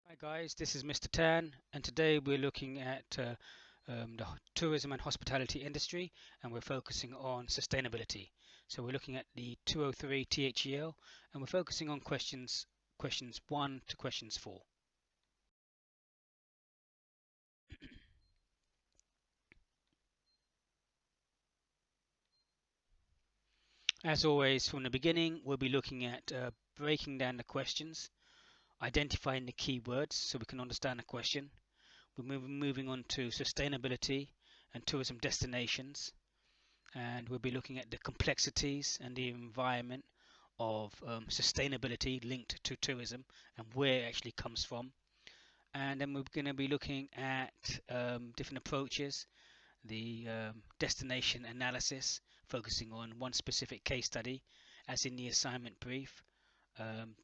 Hi guys, this is Mr. Tan, and today we're looking at the tourism and hospitality industry, and we're focusing on sustainability. So we're looking at the 203 THEL, and we're focusing on questions 1 to questions 4. As always, from the beginning, we'll be looking at breaking down the questions, identifying the keywords so we can understand the question. We're moving on to sustainability and tourism destinations, and we'll be looking at the complexities and the environment of sustainability linked to tourism and where it actually comes from. And then we're going to be looking at different approaches, the destination analysis, focusing on one specific case study, as in the assignment brief,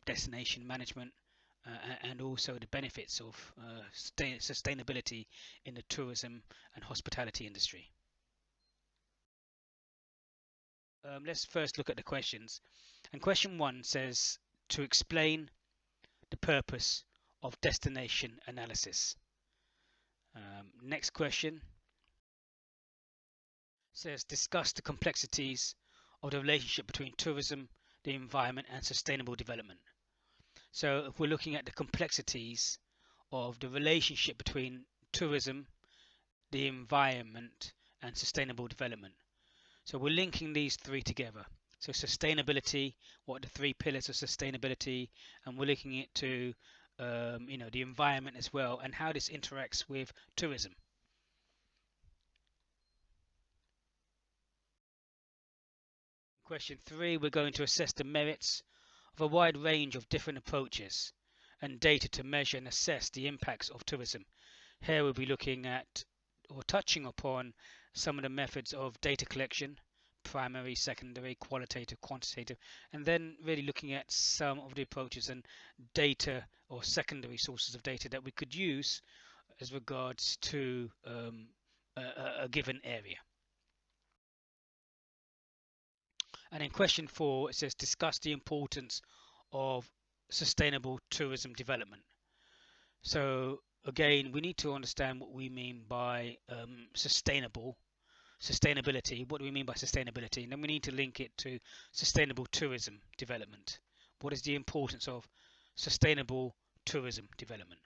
destination management, and also the benefits of sustainability in the tourism and hospitality industry. Let's first look at the questions. And question 1 says to explain the purpose of destination analysis. Next question says discuss the complexities of the relationship between tourism, the environment, and sustainable development. So if we're looking at the complexities of the relationship between tourism, the environment, and sustainable development. So we're linking these three together. So sustainability, what are the three pillars of sustainability, and we're looking at to the environment as well, and how this interacts with tourism. Question 3, we're going to assess the merits of a wide range of different approaches and data to measure and assess the impacts of tourism. Here we'll be looking at or touching upon some of the methods of data collection, primary, secondary, qualitative, quantitative, and then really looking at some of the approaches and data or secondary sources of data that we could use as regards to a given area. And in question 4, it says discuss the importance of sustainable tourism development. So again, we need to understand what we mean by sustainability. What do we mean by sustainability? And then we need to link it to sustainable tourism development. What is the importance of sustainable tourism development?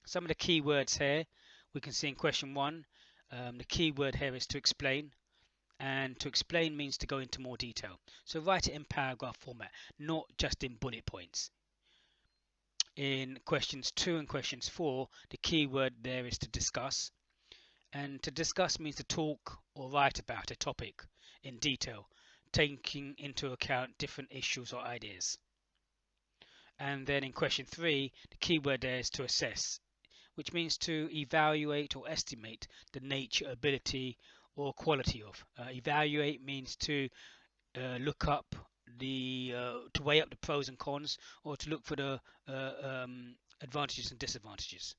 Some of the key words here we can see in question 1. The key word here is to explain. And to explain means to go into more detail. So write it in paragraph format, not just in bullet points. In questions 2 and questions 4, the key word there is to discuss. And to discuss means to talk or write about a topic in detail, taking into account different issues or ideas. And then in question 3, the key word there is to assess, which means to evaluate or estimate the nature, ability, or quality of. Evaluate means to look up to weigh up the pros and cons, or to look for the advantages and disadvantages.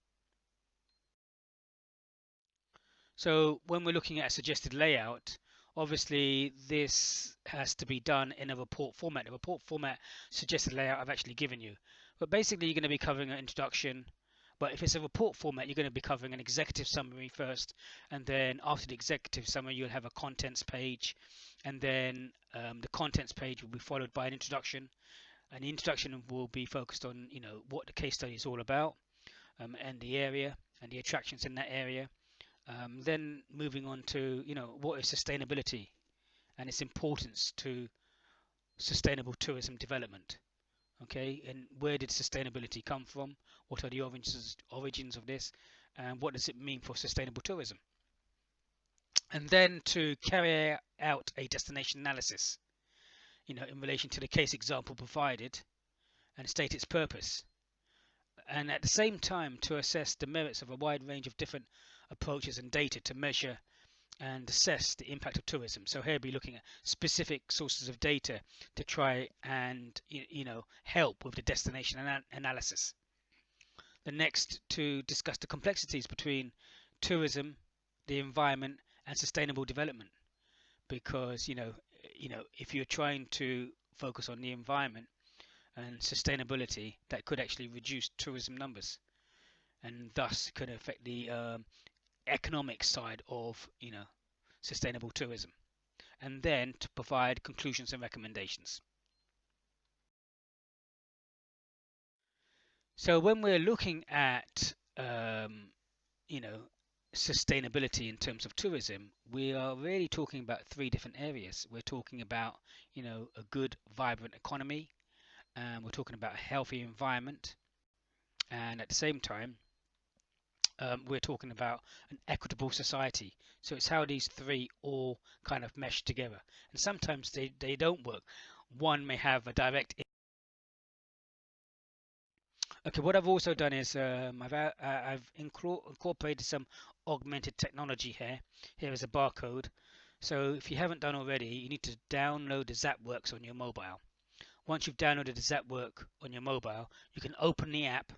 So when we're looking at a suggested layout, obviously this has to be done in a report format. The report format suggested layout I've actually given you. But basically you're going to be covering an introduction. But if it's a report format, you're going to be covering an executive summary first, and then after the executive summary, you'll have a contents page, and then the contents page will be followed by an introduction, and the introduction will be focused on what the case study is all about, and the area and the attractions in that area. Then moving on to what is sustainability and its importance to sustainable tourism development. Okay, and where did sustainability come from? What are the origins of this, and what does it mean for sustainable tourism? And then to carry out a destination analysis, in relation to the case example provided, and state its purpose. And at the same time to assess the merits of a wide range of different approaches and data to measure and assess the impact of tourism. So here we'll be looking at specific sources of data to try and help with the destination analysis. The next, to discuss the complexities between tourism, the environment, and sustainable development. Because if you're trying to focus on the environment, and sustainability that could actually reduce tourism numbers, and thus could affect the economic side of sustainable tourism, and then to provide conclusions and recommendations. So when we're looking at you know sustainability in terms of tourism, we are really talking about three different areas. We're talking about a good, vibrant economy, and we're talking about a healthy environment, and at the same time, we're talking about an equitable society. So it's how these three all kind of mesh together, and sometimes they don't work. One may have a direct. Okay, what I've also done is I've incorporated some augmented technology here. Here is a barcode. So if you haven't done already, you need to download the ZapWorks on your mobile. Once you've downloaded the ZapWorks on your mobile, you can open the app,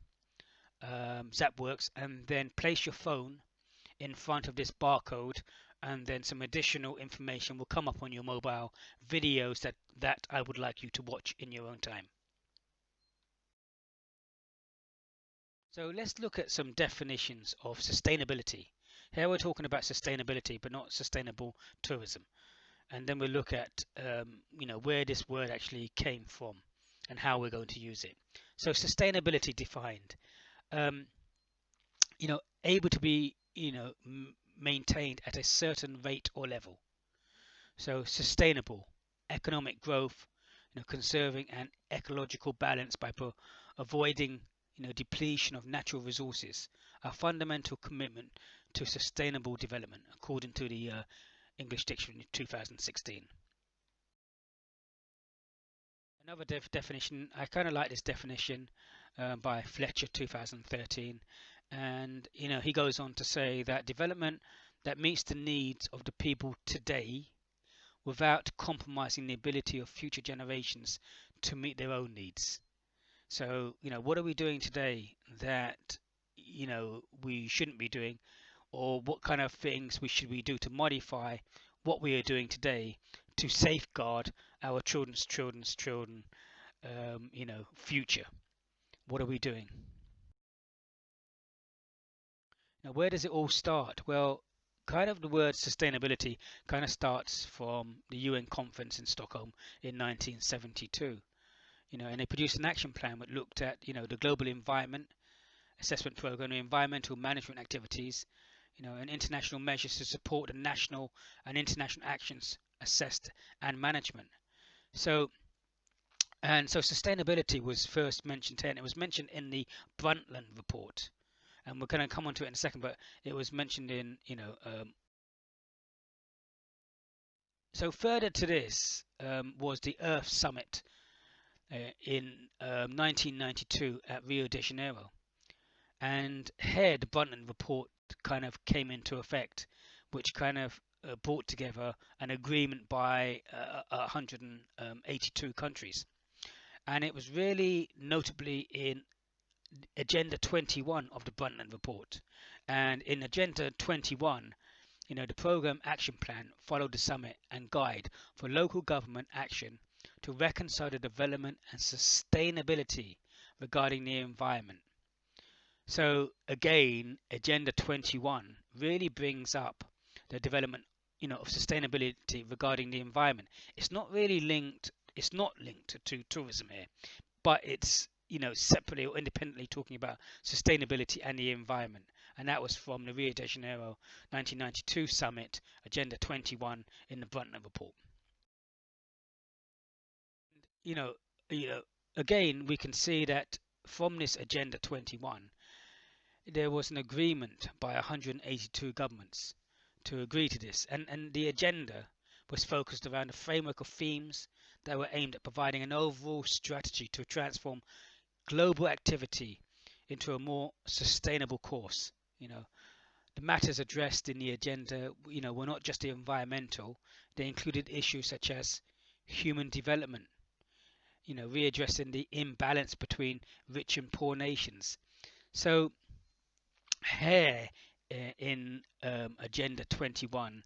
ZapWorks, and then place your phone in front of this barcode, and then some additional information will come up on your mobile, videos that I would like you to watch in your own time. So let's look at some definitions of sustainability. Here we're talking about sustainability, but not sustainable tourism. And then we'll look at where this word actually came from and how we're going to use it. So sustainability defined, um, able to be maintained at a certain rate or level. So sustainable economic growth, conserving an ecological balance by avoiding depletion of natural resources, a fundamental commitment to sustainable development, according to the English Dictionary 2016. Another definition, I kind of like this definition by Fletcher 2013, and he goes on to say that development that meets the needs of the people today without compromising the ability of future generations to meet their own needs. So, what are we doing today that, we shouldn't be doing, or what kind of things should we do to modify what we are doing today to safeguard our children's children, future? What are we doing? Now, where does it all start? Well, kind of the word sustainability kind of starts from the UN conference in Stockholm in 1972. And they produced an action plan that looked at, the global environment assessment program, environmental management activities, and international measures to support the national and international actions assessed and management. So sustainability was first mentioned here, and it was mentioned in the Brundtland report, and we're going to come on to it in a second, but it was mentioned in, so further to this was the Earth Summit in 1992 at Rio de Janeiro. And here the Brundtland report kind of came into effect, which kind of brought together an agreement by 182 countries. And it was really notably in Agenda 21 of the Brundtland report. And in Agenda 21, the program action plan followed the summit and guide for local government action to reconcile the development and sustainability regarding the environment. So again, Agenda 21 really brings up the development, of sustainability regarding the environment. It's not really linked. It's not linked to tourism here, but it's separately or independently talking about sustainability and the environment. And that was from the Rio de Janeiro 1992 summit, Agenda 21 in the Brundtland report. You know, again, we can see that from this Agenda 21, there was an agreement by 182 governments to agree to this, and the agenda was focused around a framework of themes that were aimed at providing an overall strategy to transform global activity into a more sustainable course. The matters addressed in the agenda, were not just the environmental; they included issues such as human development, readdressing the imbalance between rich and poor nations. So here in Agenda 21,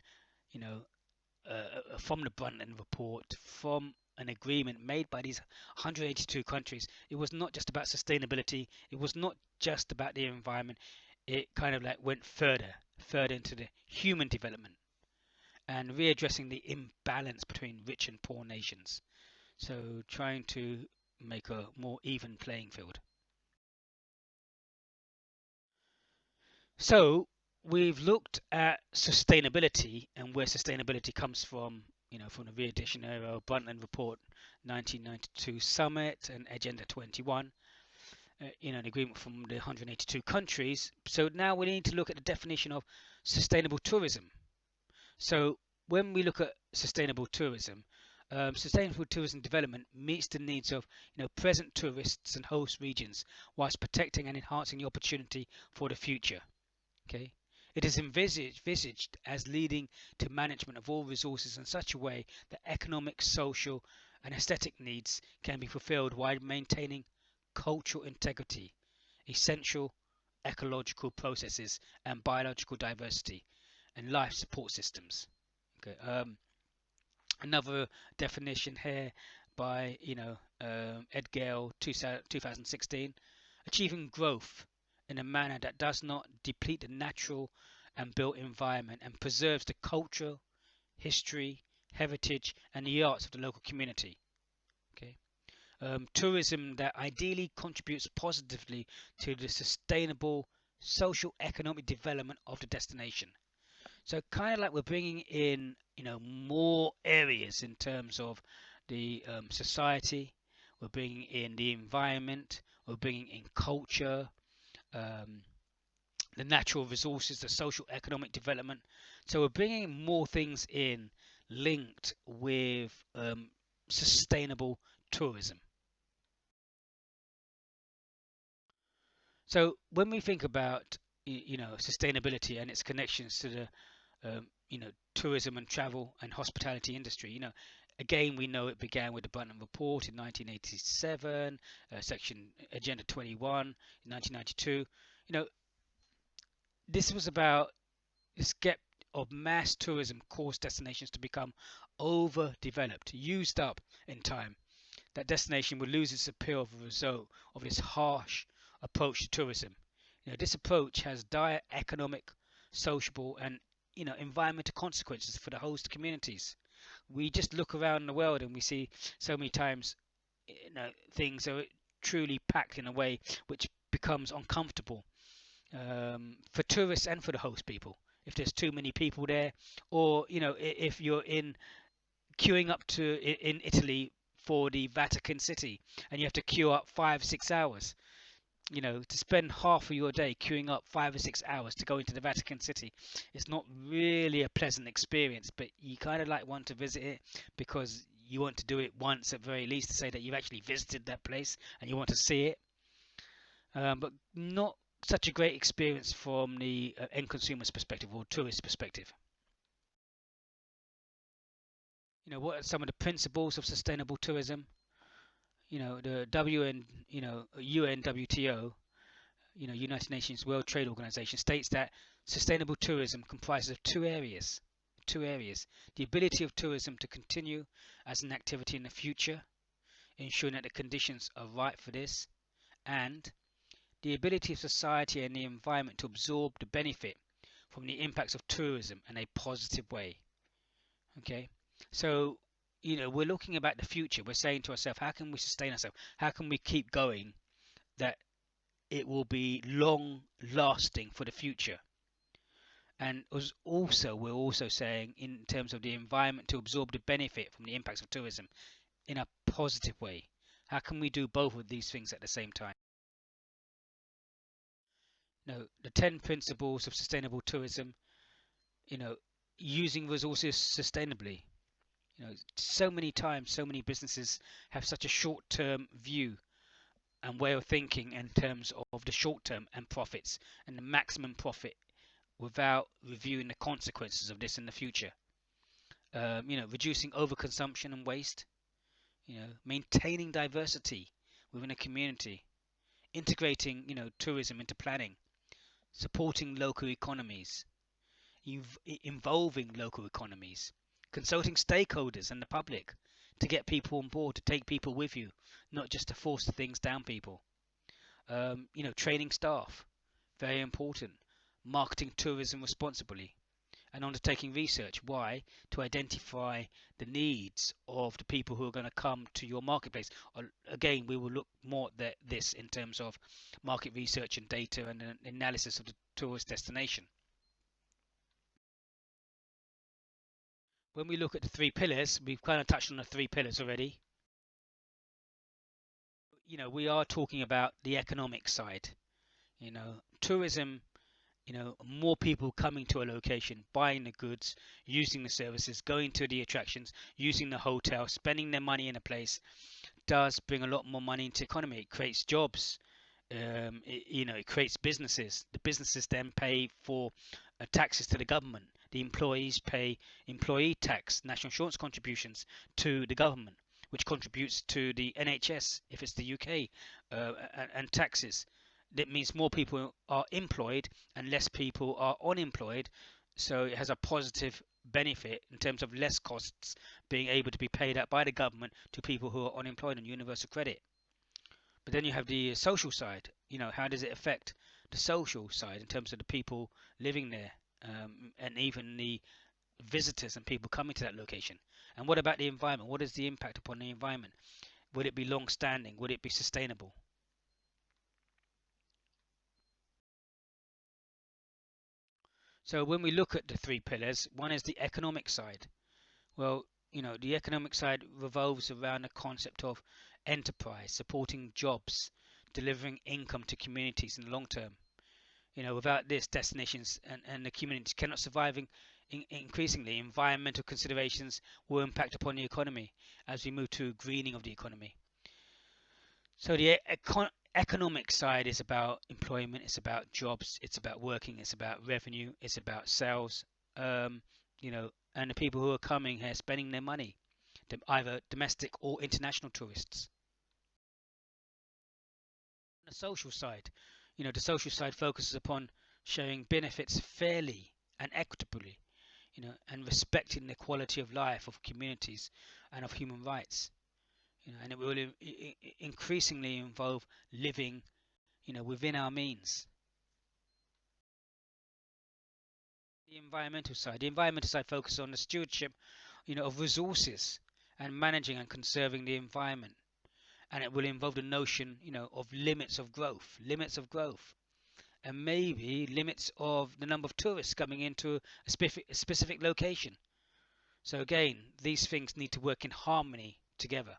from the Brundtland report, from an agreement made by these 182 countries. It was not just about sustainability. It was not just about the environment. It kind of like went further into the human development and readdressing the imbalance between rich and poor nations. So trying to make a more even playing field. So we've looked at sustainability and where sustainability comes from, from the Rio de Janeiro Brundtland Report 1992 Summit and Agenda 21, an agreement from the 182 countries. So now we need to look at the definition of sustainable tourism. So when we look at sustainable tourism development meets the needs of present tourists and host regions whilst protecting and enhancing the opportunity for the future. Okay, it is envisaged as leading to management of all resources in such a way that economic, social, and aesthetic needs can be fulfilled while maintaining cultural integrity, essential ecological processes, and biological diversity, and life support systems. Okay, another definition here by Ed Gale 2016, achieving growth in a manner that does not deplete the natural and built environment and preserves the culture, history, heritage, and the arts of the local community. Okay, tourism that ideally contributes positively to the sustainable social economic development of the destination. So kind of like we're bringing in, more areas in terms of the society. We're bringing in the environment. We're bringing in culture, um, the natural resources, the social economic development. So we're bringing more things in linked with sustainable tourism. So when we think about sustainability and its connections to the tourism and travel and hospitality industry. Again, we know it began with the Brundtland Report in 1987, Section Agenda 21 in 1992. This was about the skep of mass tourism caused destinations to become overdeveloped, used up in time. That destination would lose its appeal as a result of this harsh approach to tourism. This approach has dire economic, sociable, and environmental consequences for the host communities. We just look around the world and we see so many times things are truly packed in a way which becomes uncomfortable for tourists and for the host people. If there's too many people there, or if you're in queuing up in Italy for the Vatican City and you have to queue up 5-6 hours, to spend half of your day queuing up 5 or 6 hours to go into the Vatican City, it's not really a pleasant experience, but you kind of like want to visit it because you want to do it once at very least to say that you've actually visited that place and you want to see it. But not such a great experience from the end consumer's perspective or tourist perspective. What are some of the principles of sustainable tourism? The UNWTO, United Nations World Trade Organization, states that sustainable tourism comprises of two areas. The ability of tourism to continue as an activity in the future, ensuring that the conditions are right for this, and the ability of society and the environment to absorb the benefit from the impacts of tourism in a positive way. Okay, so we're looking about the future. We're saying to ourselves, how can we sustain ourselves? How can we keep going that it will be long lasting for the future? And we're also saying in terms of the environment to absorb the benefit from the impacts of tourism in a positive way. How can we do both of these things at the same time? The 10 principles of sustainable tourism, using resources sustainably. So many times, so many businesses have such a short-term view and way of thinking in terms of the short term and profits and the maximum profit without reviewing the consequences of this in the future. Reducing overconsumption and waste, maintaining diversity within a community, integrating, tourism into planning, supporting local economies, involving local economies, consulting stakeholders and the public, to get people on board, to take people with you, not just to force things down people. Training staff, very important. Marketing tourism responsibly and undertaking research. Why? To identify the needs of the people who are going to come to your marketplace. Again, we will look more at this in terms of market research and data and an analysis of the tourist destination. When we look at the three pillars, we've kind of touched on the three pillars already. We are talking about the economic side. Tourism, more people coming to a location, buying the goods, using the services, going to the attractions, using the hotel, spending their money in a place does bring a lot more money into the economy. It creates jobs. It creates businesses. The businesses then pay for taxes to the government. The employees pay employee tax, national insurance contributions to the government, which contributes to the NHS if it's the UK, and taxes. That means more people are employed and less people are unemployed. So it has a positive benefit in terms of less costs being able to be paid out by the government to people who are unemployed on universal credit. But then you have the social side. How does it affect the social side in terms of the people living there, and even the visitors and people coming to that location? And what about the environment? What is the impact upon the environment? Would it be long-standing? Would it be sustainable? So when we look at the three pillars, one is the economic side. Well, the economic side revolves around the concept of enterprise, supporting jobs, delivering income to communities in the long term. Without this, destinations and the communities cannot survive. Increasingly, environmental considerations will impact upon the economy as we move to greening of the economy. So the economic side is about employment, it's about jobs, it's about working, it's about revenue, it's about sales, and the people who are coming here spending their money, either domestic or international tourists. The social side, the social side focuses upon sharing benefits fairly and equitably, and respecting the quality of life of communities and of human rights. And it will increasingly involve living, within our means. The environmental side focuses on the stewardship, of resources and managing and conserving the environment. And it will involve the notion, of limits of growth, and maybe limits of the number of tourists coming into a specific location. So again, these things need to work in harmony together.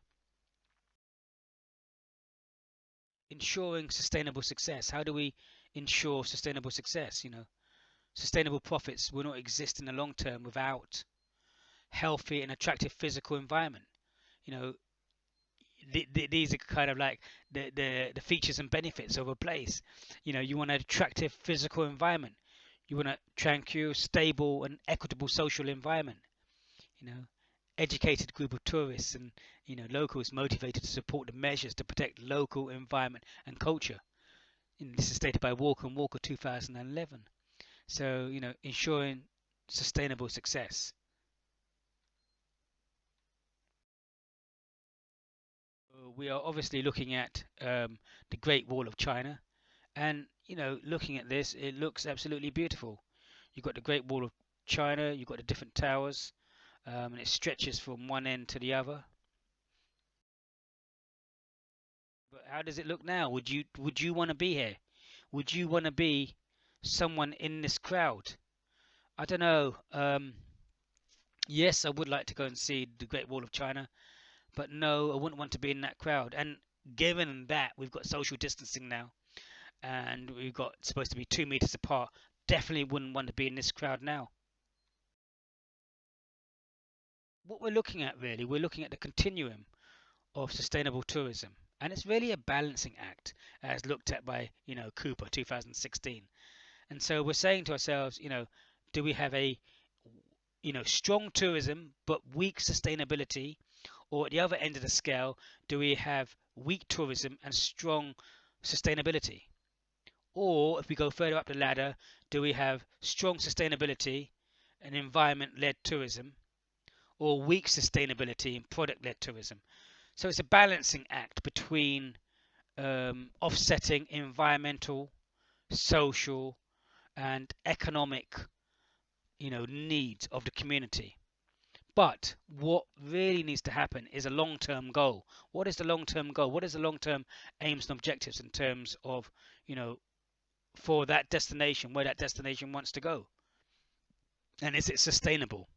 Ensuring sustainable success. How do we ensure sustainable success? Sustainable profits will not exist in the long term without healthy and attractive physical environment. You know, these are kind of like the features and benefits of a place. You want an attractive physical environment. You want a tranquil, stable, and equitable social environment. You know, educated group of tourists and locals motivated to support the measures to protect local environment and culture. And this is stated by Walker and Walker 2011. So ensuring sustainable success. We are obviously looking at the Great Wall of China, and looking at this, it looks absolutely beautiful. You've got the Great Wall of China, you've got the different towers, and it stretches from one end to the other. But how does it look now? Would you want to be here? Would you want to be someone in this crowd? I don't know. Yes, I would like to go and see the Great Wall of China, but no, I wouldn't want to be in that crowd. And given that we've got social distancing now, and we've got supposed to be 2 meters apart, definitely wouldn't want to be in this crowd now. What we're looking at really, we're looking at the continuum of sustainable tourism, and it's really a balancing act, as looked at by Cooper 2016. And so we're saying to ourselves, do we have a strong tourism but weak sustainability, or at the other end of the scale, do we have weak tourism and strong sustainability? Or if we go further up the ladder, do we have strong sustainability and environment-led tourism, or weak sustainability in product-led tourism. So it's a balancing act between offsetting environmental, social, and economic, needs of the community. But what really needs to happen is a long-term goal. What is the long-term goal? What is the long-term aims and objectives in terms of, you know, for that destination, where that destination wants to go? And is it sustainable?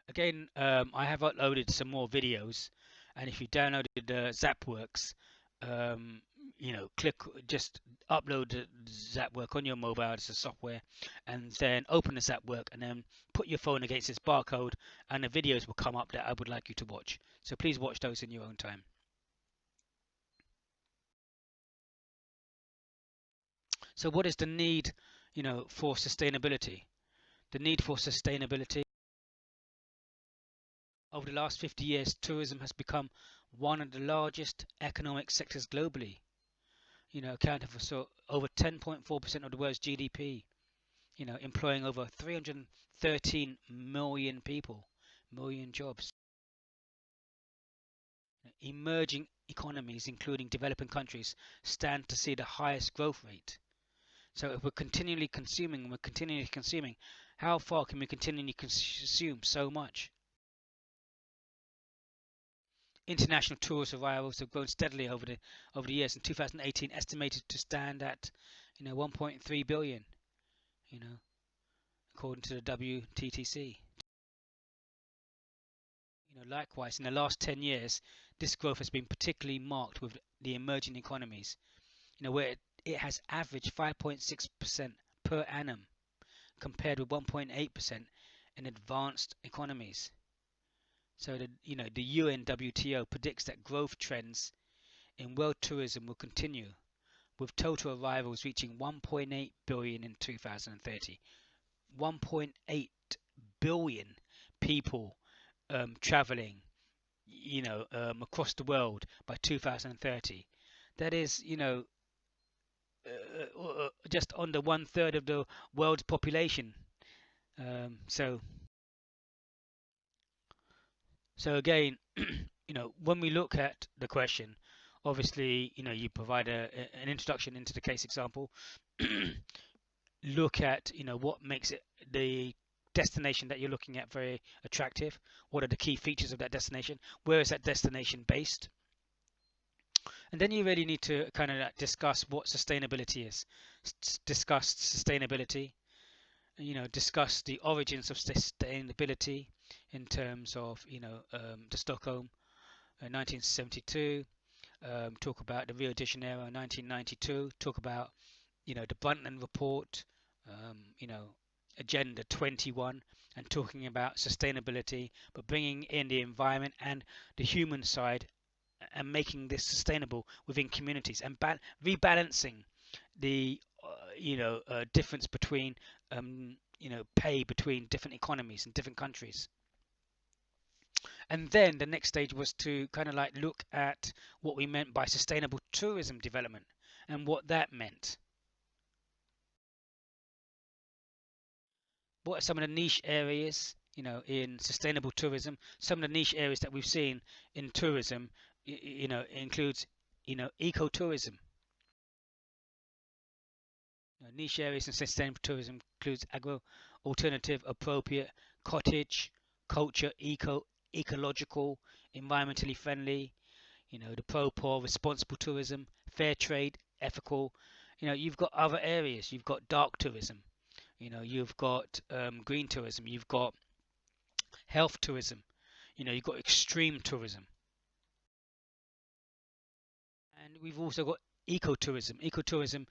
Again, I have uploaded some more videos, and if you downloaded Zapworks, um, click just upload the Zapwork on your mobile as a software, and then open the Zapwork, and then put your phone against this barcode, and the videos will come up that I would like you to watch. So please watch those in your own time. So what is the need, for sustainability? The need for sustainability. Over the last 50 years, tourism has become one of the largest economic sectors globally, accounting for over 10.4% of the world's GDP, employing over 313 million people, million jobs. Emerging economies, including developing countries, stand to see the highest growth rate. So if we're continually consuming and we're continually consuming, how far can we continually consume so much? International tourist arrivals have grown steadily over the years. In 2018, estimated to stand at 1.3 billion, you know, according to the WTTC. Likewise, in the last 10 years, this growth has been particularly marked with the emerging economies, where it has averaged 5.6% per annum, compared with 1.8% in advanced economies. So the UNWTO predicts that growth trends in world tourism will continue, with total arrivals reaching 1.8 billion in 2030. 1.8 billion people traveling, across the world by 2030. That is, just under 1/3 of the world's population. So again, when we look at the question, obviously, you provide an introduction into the case example. Look at, what makes it the destination that you're looking at very attractive. What are the key features of that destination? Where is that destination based? And then you really need to kind of discuss what sustainability is. Discuss sustainability, discuss the origins of sustainability in terms of, the Stockholm 1972, talk about the Rio de Janeiro 1992, talk about, the Brundtland report, Agenda 21, and talking about sustainability, but bringing in the environment and the human side, and making this sustainable within communities, and rebalancing the difference between pay between different economies and different countries. And then the next stage was to kind of like look at what we meant by sustainable tourism development and what that meant. What are some of the niche areas, in sustainable tourism? Some of the niche areas that we've seen in tourism, includes, ecotourism. Niche areas in sustainable tourism includes agro, alternative, appropriate, cottage, culture, ecological, environmentally friendly, the pro-poor, responsible tourism, fair trade, ethical. You've got other areas. You've got dark tourism. You've got green tourism. You've got health tourism. You've got extreme tourism. And we've also got ecotourism. Ecotourism,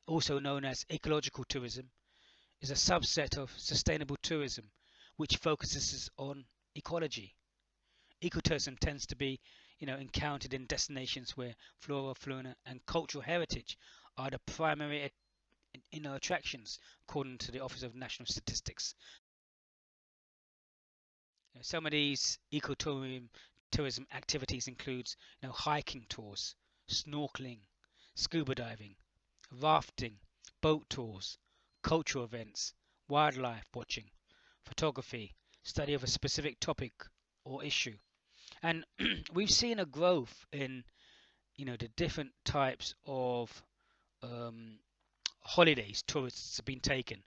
also known as ecological tourism, is a subset of sustainable tourism which focuses on ecology. Ecotourism tends to be, encountered in destinations where flora, fauna, and cultural heritage are the primary, attractions, according to the Office of National Statistics. Some of these ecotourism activities includes, hiking tours, snorkeling, scuba diving, rafting, boat tours, cultural events, wildlife watching, photography, study of a specific topic or issue. And we've seen a growth in, the different types of um, holidays tourists have been taken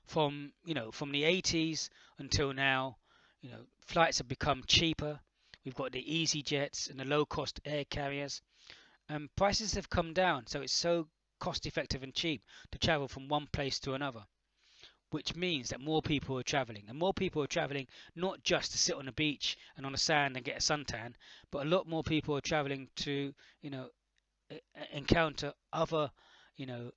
from, from the 80s until now. Flights have become cheaper. We've got the easy jets and the low cost air carriers, and prices have come down, so it's so cost effective and cheap to travel from one place to another, which means that more people are traveling, and more people are traveling not just to sit on the beach and on the sand and get a suntan, but a lot more people are traveling to, you know encounter other,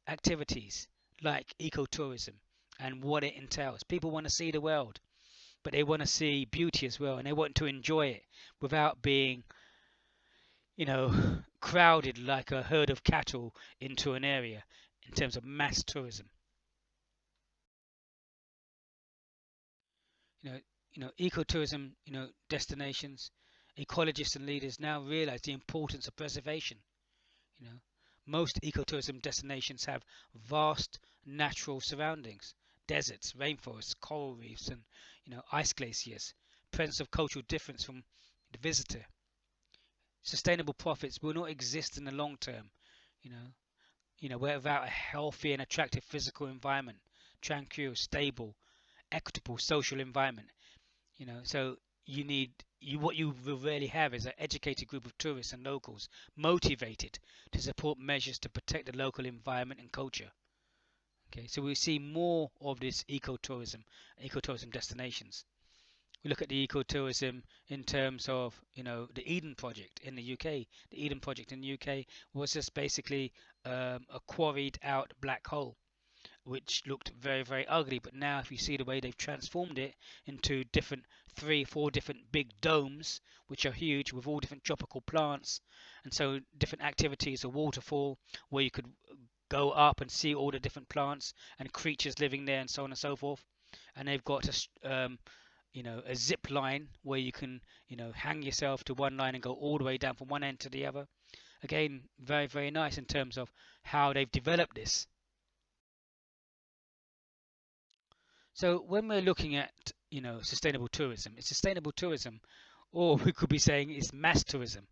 activities like ecotourism and what it entails. People want to see the world, but they want to see beauty as well, and they want to enjoy it without being, crowded like a herd of cattle into an area in terms of mass tourism. You know, ecotourism, destinations, ecologists and leaders now realize the importance of preservation. You know, most ecotourism destinations have vast natural surroundings, deserts, rainforests, coral reefs, and, ice glaciers, presence of cultural difference from the visitor. Sustainable profits will not exist in the long term, you know, without a healthy and attractive physical environment, tranquil, stable, equitable social environment. So what you will really have is an educated group of tourists and locals motivated to support measures to protect the local environment and culture. Okay, so we see more of this ecotourism destinations. We look at the ecotourism in terms of, the Eden Project in the UK. The Eden Project in the UK was just basically a quarried out black hole, which looked very, very ugly. But now, if you see the way they've transformed it into different, 3, 4 different big domes, which are huge with all different tropical plants, and so different activities, a waterfall where you could go up and see all the different plants and creatures living there, and so on and so forth. And they've got a zip line where you can, hang yourself to one line and go all the way down from one end to the other. Again, very, very nice in terms of how they've developed this. So when we're looking at, sustainable tourism, it's sustainable tourism, or we could be saying it's mass tourism.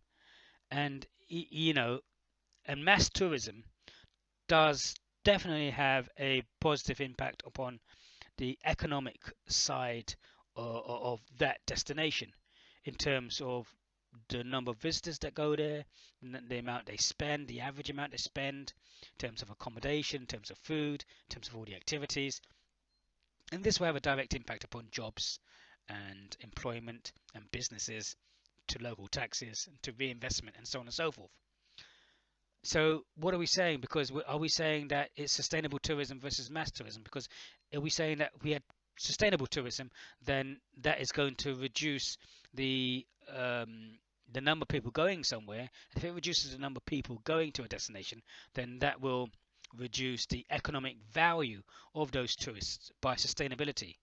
And and mass tourism does definitely have a positive impact upon the economic side of that destination, in terms of the number of visitors that go there, the amount they spend, the average amount they spend, in terms of accommodation, in terms of food, in terms of all the activities. And this will have a direct impact upon jobs and employment and businesses, to local taxes, to reinvestment, and so on and so forth. So what are we saying? Because are we saying that it's sustainable tourism versus mass tourism? Because are we saying that we had sustainable tourism, then that is going to reduce the number of people going somewhere. And if it reduces the number of people going to a destination, then that will reduce the economic value of those tourists by sustainability.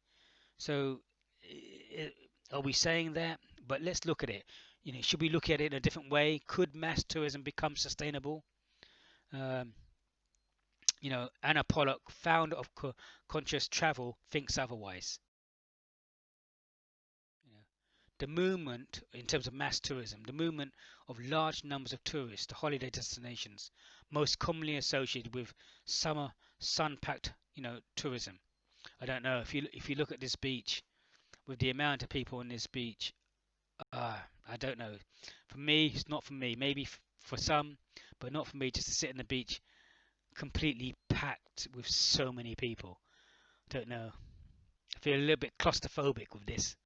So, are we saying that? But let's look at it. Should we look at it in a different way? Could mass tourism become sustainable? Um, Anna Pollock, founder of Conscious Travel, thinks otherwise. You know, the movement in terms of mass tourism, the movement of large numbers of tourists to holiday destinations, most commonly associated with summer sun-packed, tourism. I don't know if you look at this beach, with the amount of people on this beach. I don't know. For me, it's not for me. Maybe for some, but not for me. Just to sit on the beach, completely packed with so many people. Don't know. I feel a little bit claustrophobic with this.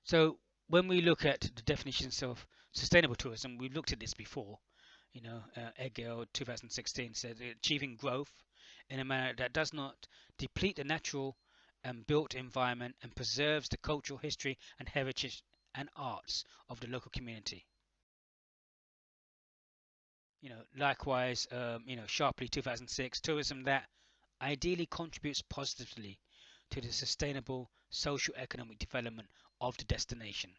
So when we look at the definitions of sustainable tourism, we've looked at this before. Edgar 2016 said achieving growth in a manner that does not deplete the natural and built environment and preserves the cultural history and heritage and arts of the local community. Likewise, Sharpley 2006, tourism that ideally contributes positively to the sustainable social economic development of the destination.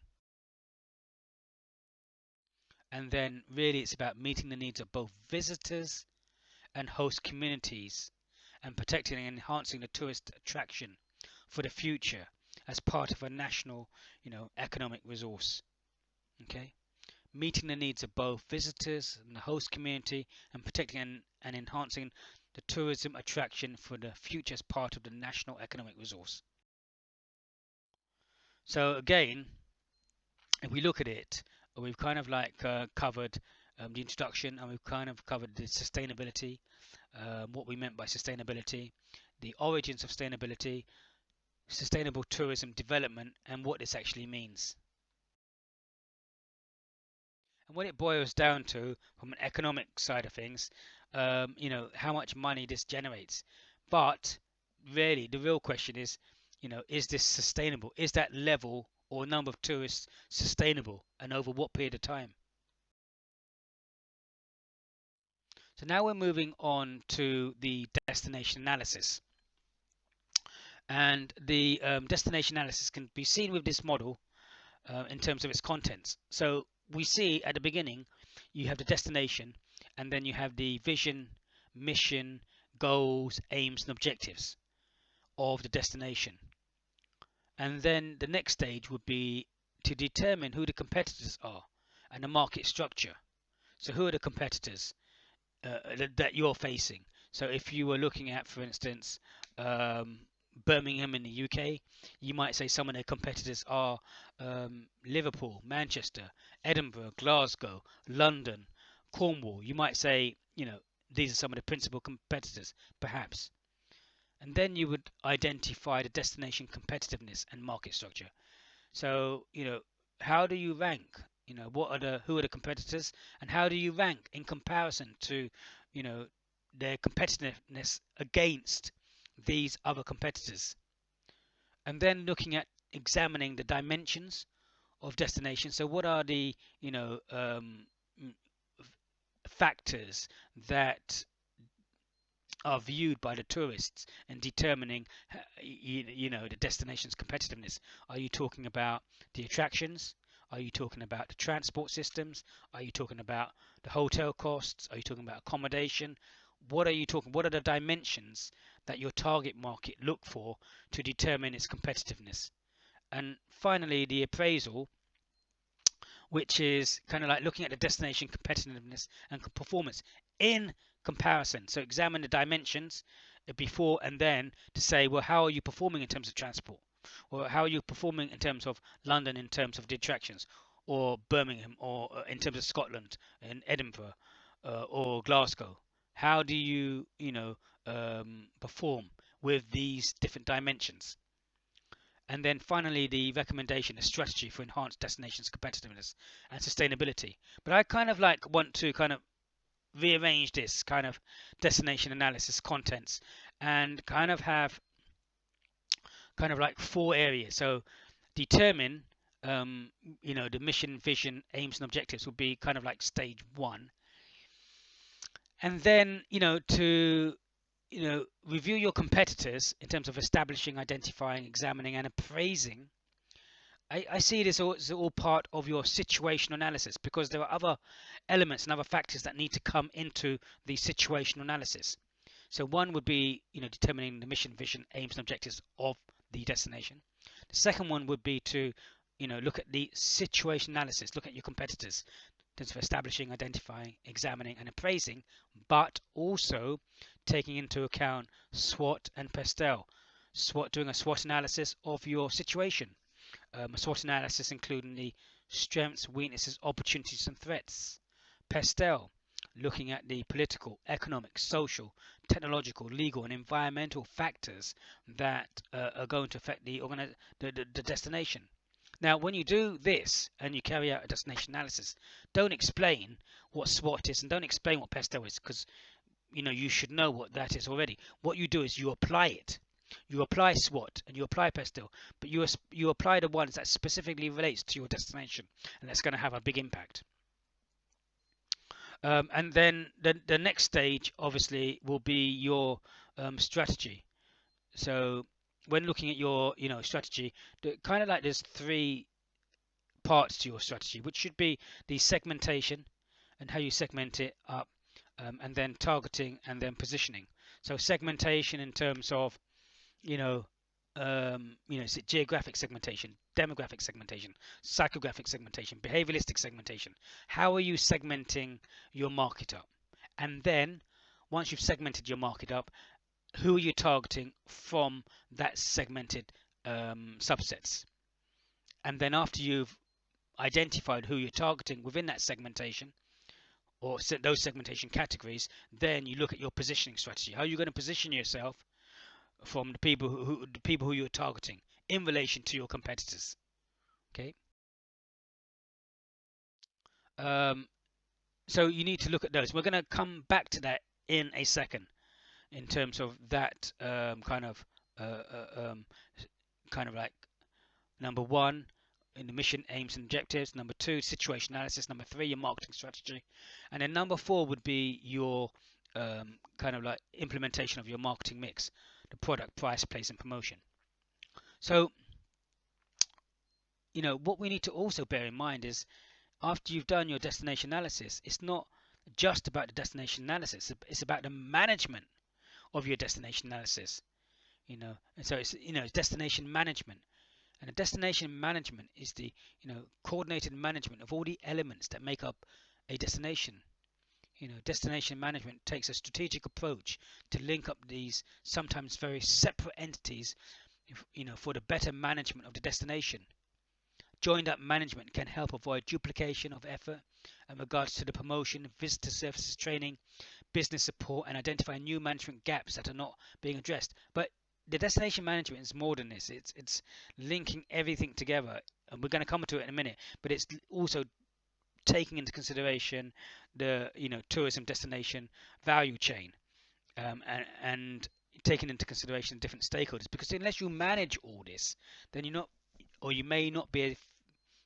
And then really it's about meeting the needs of both visitors and host communities, and protecting and enhancing the tourist attraction for the future as part of a national, economic resource. Okay, meeting the needs of both visitors and the host community, and protecting and enhancing the tourism attraction for the future as part of the national economic resource. So again, if we look at it, we've kind of like covered the introduction, and we've kind of covered the sustainability, what we meant by sustainability, the origins of sustainability, sustainable tourism development, and what this actually means. And what it boils down to, from an economic side of things, how much money this generates. But really, the real question is this sustainable? Is that level or number of tourists sustainable, and over what period of time? So now we're moving on to the destination analysis. And the destination analysis can be seen with this model in terms of its contents. So we see at the beginning you have the destination, and then you have the vision, mission, goals, aims and objectives of the destination. And then the next stage would be to determine who the competitors are and the market structure. So who are the competitors that you're facing? So if you were looking at, for instance, Birmingham in the UK, you might say some of their competitors are Liverpool, Manchester, Edinburgh, Glasgow, London, Cornwall. You might say, these are some of the principal competitors, perhaps. And then you would identify the destination competitiveness and market structure. So, how do you rank? Who are the competitors, and how do you rank in comparison to, their competitiveness against these other competitors? And then looking at examining the dimensions of destination. So what are the factors that are viewed by the tourists in determining the destination's competitiveness? Are you talking about the attractions? Are you talking about the transport systems? Are you talking about the hotel costs? Are you talking about accommodation? What are the dimensions that your target market look for to determine its competitiveness? And finally, the appraisal, which is kind of like looking at the destination competitiveness and performance in comparison. So examine the dimensions before and then to say, well, how are you performing in terms of transport? Or how are you performing in terms of London, in terms of the attractions, or Birmingham, or in terms of Scotland, in Edinburgh, or Glasgow? How do you, perform with these different dimensions? And then finally, the recommendation, a strategy for enhanced destinations competitiveness and sustainability. But I kind of like want to kind of rearrange this kind of destination analysis contents and kind of have kind of like 4 areas. So determine, the mission, vision, aims and objectives will be kind of like stage 1. And then, to review your competitors in terms of establishing, identifying, examining and appraising. I see this as all part of your situational analysis, because there are other elements and other factors that need to come into the situational analysis. So one would be, determining the mission, vision, aims and objectives of the destination. The second one would be to, look at the situation analysis, look at your competitors in terms of establishing, identifying, examining and appraising, but also taking into account SWOT and PESTEL. Doing a SWOT analysis of your situation. A SWOT analysis including the strengths, weaknesses, opportunities and threats. PESTEL, looking at the political, economic, social, technological, legal and environmental factors that are going to affect the destination. Now, when you do this and you carry out a destination analysis, don't explain what SWOT is and don't explain what PESTEL is, because you should know what that is already. What you do is you apply it. You apply SWOT and you apply PESTEL, but you apply the ones that specifically relates to your destination, and that's going to have a big impact. And then the next stage, obviously, will be your strategy. So when looking at your strategy, kind of like there's 3 parts to your strategy, which should be the segmentation and how you segment it up, and then targeting, and then positioning. So segmentation in terms of, you know, is it geographic segmentation, demographic segmentation, psychographic segmentation, behavioralistic segmentation? How are you segmenting your market up? And then once you've segmented your market up, who are you targeting from that segmented subsets? And then after you've identified who you're targeting within that segmentation, or those segmentation categories, then you look at your positioning strategy. How are you going to position yourself from the people who you're targeting in relation to your competitors? Okay. Um, so you need to look at those. We're going to come back to that in a second in terms of that uh, uh, um, kind of like number one in the mission, aims and objectives. Number two, situation analysis. Number three, your marketing strategy. And then number four would be your kind of like implementation of your marketing mix, the product, price, place, and promotion. So, what we need to also bear in mind is after you've done your destination analysis, it's not just about the destination analysis, it's about the management of your destination analysis. And so it's destination management. And the destination management is the coordinated management of all the elements that make up a destination. Destination management takes a strategic approach to link up these sometimes very separate entities, for the better management of the destination. Joined up management can help avoid duplication of effort in regards to the promotion, visitor services training, business support, and identify new management gaps that are not being addressed. But the destination management is more than this. It's linking everything together, and we're going to come to it in a minute. But it's also taking into consideration the tourism destination value chain, and taking into consideration different stakeholders. Because unless you manage all this, then you're not, or you may not be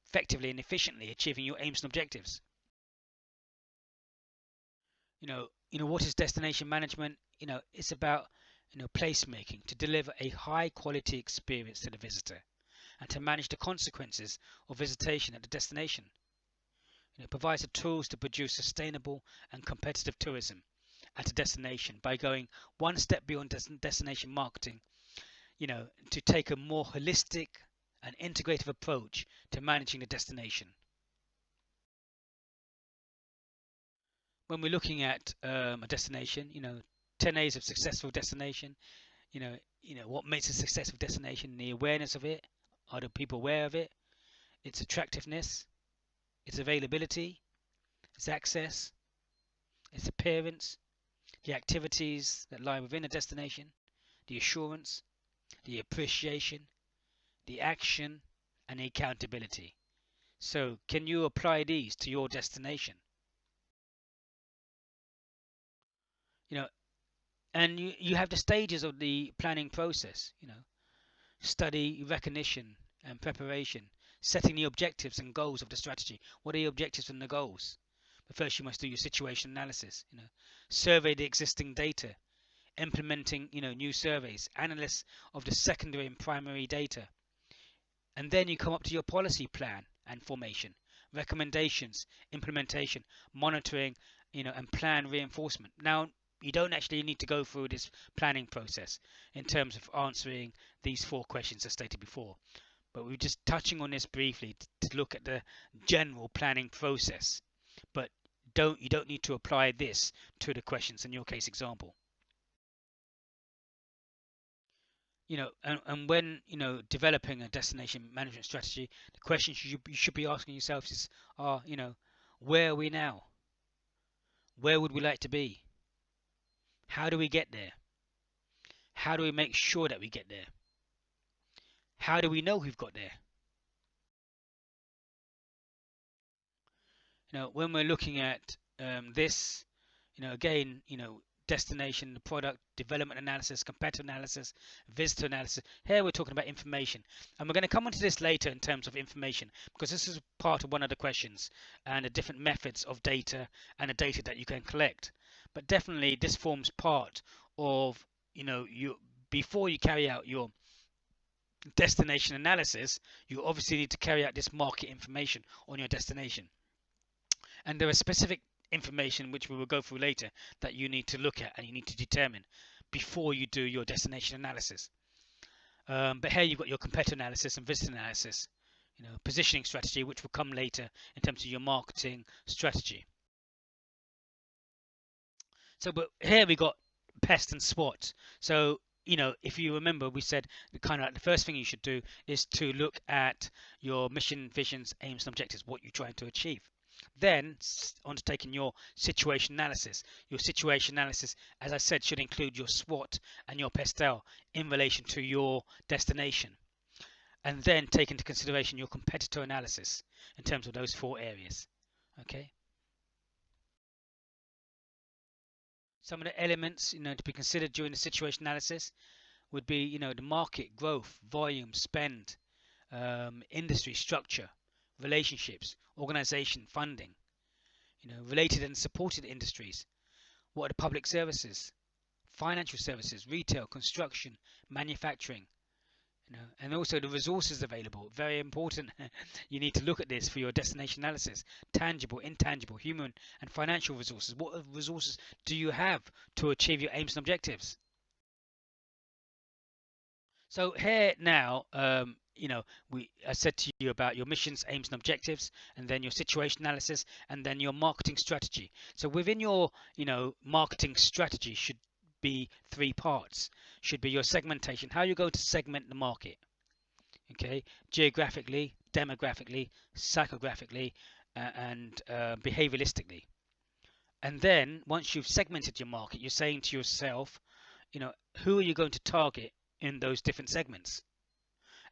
effectively and efficiently achieving your aims and objectives. What is destination management? It's about placemaking to deliver a high quality experience to the visitor and to manage the consequences of visitation at the destination. It provides the tools to produce sustainable and competitive tourism at a destination by going one step beyond destination marketing, to take a more holistic and integrative approach to managing the destination. When we're looking at a destination, 10 A's of successful destination, what makes a successful destination, the awareness of it, are the people aware of it, its attractiveness, its availability, its access, its appearance, the activities that lie within a destination, the assurance, the appreciation, the action, and the accountability. So can you apply these to your destination? you know and you have the stages of the planning process. Study, recognition, and preparation, setting the objectives and goals of the strategy. What are the objectives and the goals? But first you must do your situation analysis. Survey the existing data, implementing new surveys, analysis of the secondary and primary data, and then you come up to your policy plan and formation, recommendations, implementation, monitoring, and plan reinforcement. Now, you don't actually need to go through this planning process in terms of answering these four questions as stated before, but we're just touching on this briefly to look at the general planning process. But you don't need to apply this to the questions in your case example. And when developing a destination management strategy, the questions you should be asking yourselves are where are we now? Where would we like to be? How do we get there? How do we make sure that we get there? How do we know we've got there? When we're looking at this, again, destination, the product, development analysis, competitor analysis, visitor analysis. Here we're talking about information. And we're going to come onto this later in terms of information, because this is part of one of the questions and the different methods of data and the data that you can collect. But definitely this forms part of, before you carry out your destination analysis, you obviously need to carry out this market information on your destination. And there are specific information which we will go through later that you need to look at and you need to determine before you do your destination analysis. But here you've got your competitor analysis and visitor analysis, positioning strategy, which will come later in terms of your marketing strategy. So, but here we got pest and SWOT. So, if you remember, we said the first thing you should do is to look at your mission, visions, aims, and objectives, what you're trying to achieve. Then, undertaking your situation analysis. Your situation analysis, as I said, should include your SWOT and your PESTEL in relation to your destination. And then take into consideration your competitor analysis in terms of those 4 areas. Okay. Some of the elements, to be considered during the situation analysis would be, the market growth, volume, spend, industry structure, relationships, organization, funding, related and supported industries. What are the public services, financial services, retail, construction, manufacturing, and also the resources available. Very important. You need to look at this for your destination analysis. Tangible, intangible, human and financial resources. What resources do you have to achieve your aims and objectives? So here now, I said to you about your missions, aims and objectives, and then your situation analysis, and then your marketing strategy. So within your, marketing strategy should be 3 parts. Should be your segmentation, how you're going to segment the market. Okay, geographically, demographically, psychographically, and behavioralistically. And then once you've segmented your market, you're saying to yourself, who are you going to target in those different segments?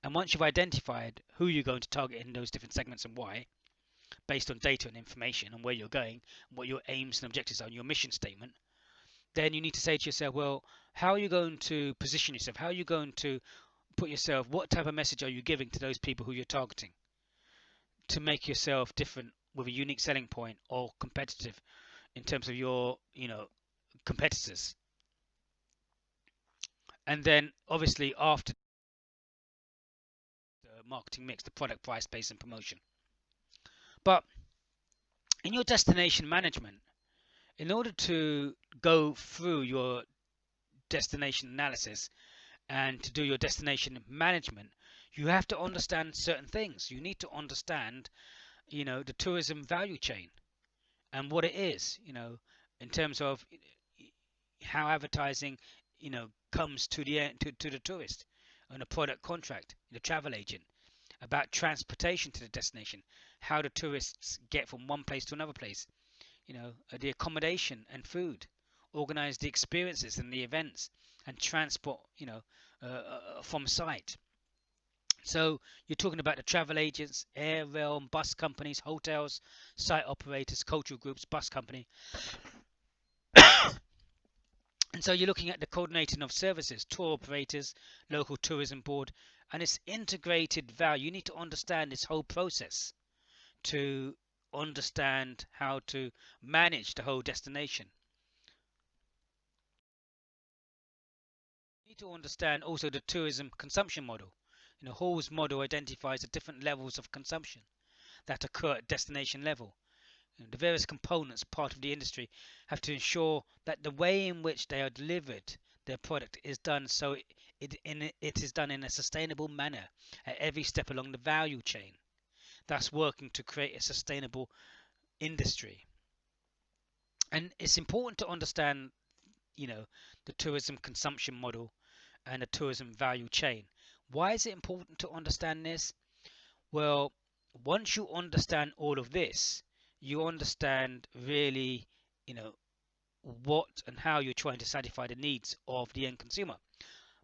And once you've identified who you're going to target in those different segments and why, based on data and information and where you're going, what your aims and objectives are, and your mission statement, then you need to say to yourself, well, how are you going to position yourself? How are you going to put yourself, what type of message are you giving to those people who you're targeting to make yourself different with a unique selling point or competitive in terms of your, competitors? And then obviously after the marketing mix, the product, price, base, and promotion. But in your destination management, in order to go through your destination analysis and to do your destination management, you have to understand certain things. You need to understand, the tourism value chain and what it is, in terms of how advertising, comes to the tourist on a product contract, the travel agent, about transportation to the destination, how the tourists get from one place to another place, the accommodation and food, organize the experiences and the events and transport, from site. So you're talking about the travel agents, air, rail, bus companies, hotels, site operators, cultural groups, bus company. And so you're looking at the coordinating of services, tour operators, local tourism board, and it's integrated value. You need to understand this whole process to understand how to manage the whole destination. You need to understand also the tourism consumption model. Hall's model identifies the different levels of consumption that occur at destination level. The various components, part of the industry, have to ensure that the way in which they are delivered their product is done so it is done in a sustainable manner at every step along the value chain, thus working to create a sustainable industry. And it's important to understand, the tourism consumption model and the tourism value chain. Why is it important to understand this? Well, once you understand all of this, you understand really, what and how you're trying to satisfy the needs of the end consumer.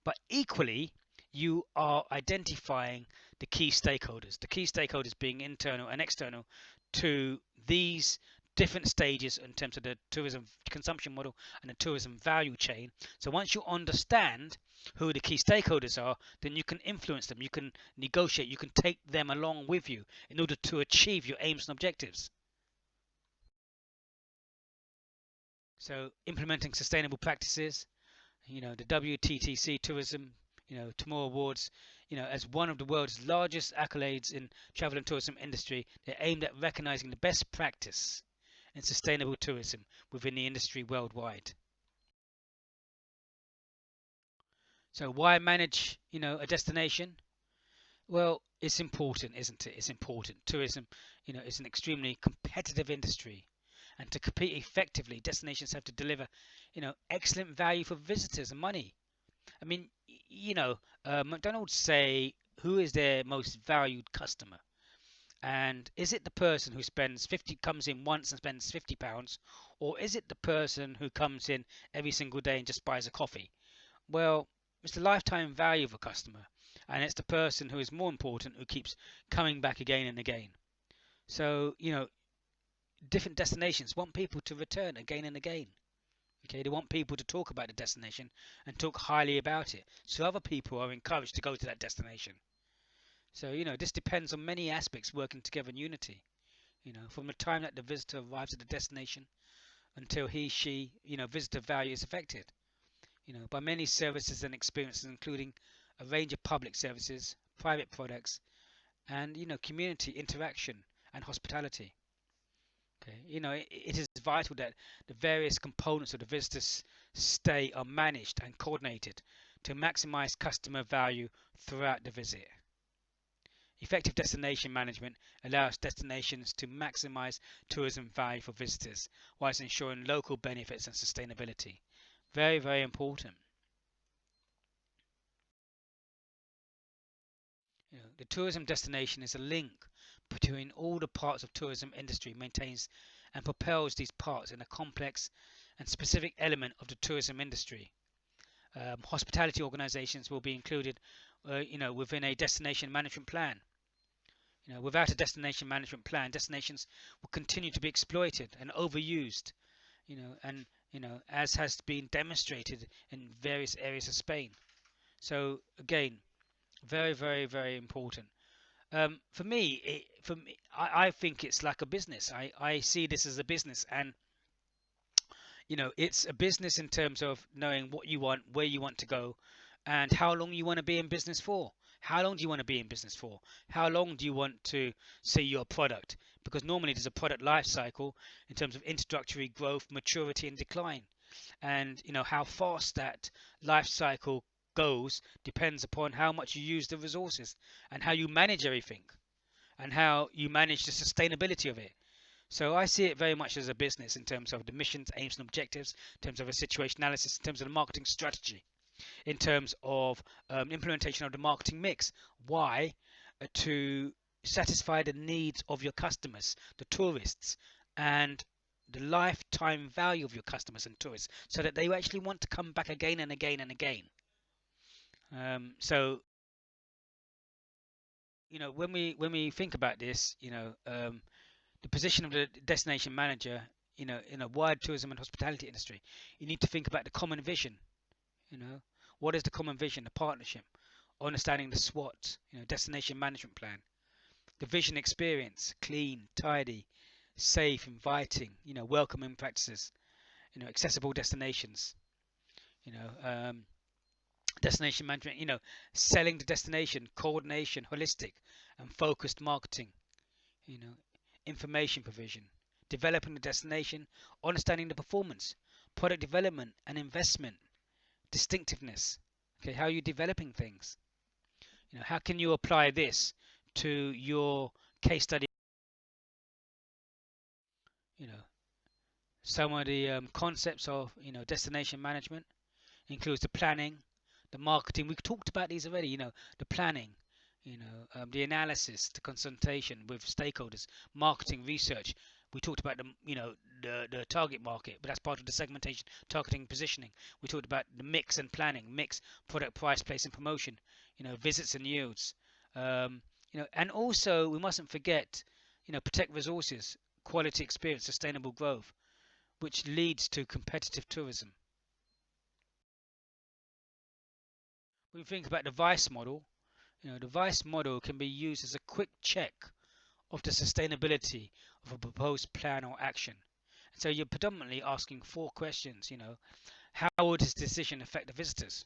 But equally, you are identifying the key stakeholders being internal and external to these different stages in terms of the tourism consumption model and the tourism value chain. So once you understand who the key stakeholders are, then you can influence them, you can negotiate, you can take them along with you in order to achieve your aims and objectives. So implementing sustainable practices, the WTTC Tourism, Tomorrow Awards, as one of the world's largest accolades in travel and tourism industry, they're aimed at recognizing the best practice in sustainable tourism within the industry worldwide. So why manage, a destination? Well, it's important, isn't it? It's important. Tourism, is an extremely competitive industry. And to compete effectively, destinations have to deliver, excellent value for visitors and money. I mean, McDonald's say, who is their most valued customer? And is it the person who comes in once and spends £50, or is it the person who comes in every single day and just buys a coffee? Well, it's the lifetime value of a customer, and it's the person who is more important who keeps coming back again and again. So, different destinations want people to return again and again. Okay, they want people to talk about the destination and talk highly about it, so other people are encouraged to go to that destination. So, this depends on many aspects working together in unity. From the time that the visitor arrives at the destination until she, visitor value is affected. By many services and experiences, including a range of public services, private products, and community interaction and hospitality. Okay, it is vital that the various components of the visitor's stay are managed and coordinated to maximize customer value throughout the visit. Effective destination management allows destinations to maximize tourism value for visitors whilst ensuring local benefits and sustainability. Very, very important. The tourism destination is a link between all the parts of tourism industry, maintains and propels these parts in a complex and specific element of the tourism industry. Hospitality organizations will be included, within a destination management plan. Without a destination management plan, destinations will continue to be exploited and overused, and as has been demonstrated in various areas of Spain. So again, very, very, very important. I think it's like a business. I see this as a business, and it's a business in terms of knowing what you want, where you want to go, and how long you want to be in business for. How long do you want to be in business for? How long do you want to see your product? Because normally there's a product life cycle in terms of introductory growth, maturity, and decline. And how fast that life cycle goes depends upon how much you use the resources and how you manage everything and how you manage the sustainability of it. So I see it very much as a business in terms of the missions, aims, and objectives, in terms of a situation analysis, in terms of the marketing strategy, in terms of implementation of the marketing mix. Why? To satisfy the needs of your customers, the tourists, and the lifetime value of your customers and tourists, so that they actually want to come back again and again and again. So when we think about this, the position of the destination manager, in a wide tourism and hospitality industry, you need to think about the common vision. What is the common vision? The partnership, understanding the SWOT, destination management plan, the vision experience, clean, tidy, safe, inviting, welcoming practices, accessible destinations, you know, um, destination management, selling the destination, coordination, holistic and focused marketing, you know, information provision, developing the destination, understanding the performance, product development and investment, distinctiveness. Okay, how are you developing things? How can you apply this to your case study? You know, some of the concepts of destination management includes the planning, the marketing. We've talked about these already. The planning, the analysis, the consultation with stakeholders, marketing, research. We talked about the target market, but that's part of the segmentation, targeting, positioning. We talked about the mix and planning, mix, product, price, place, and promotion. Visits and yields. And also we mustn't forget, protect resources, quality experience, sustainable growth, which leads to competitive tourism. When we think about the vice model, the vice model can be used as a quick check of the sustainability of a proposed plan or action. And so you're predominantly asking four questions. How will this decision affect the visitors?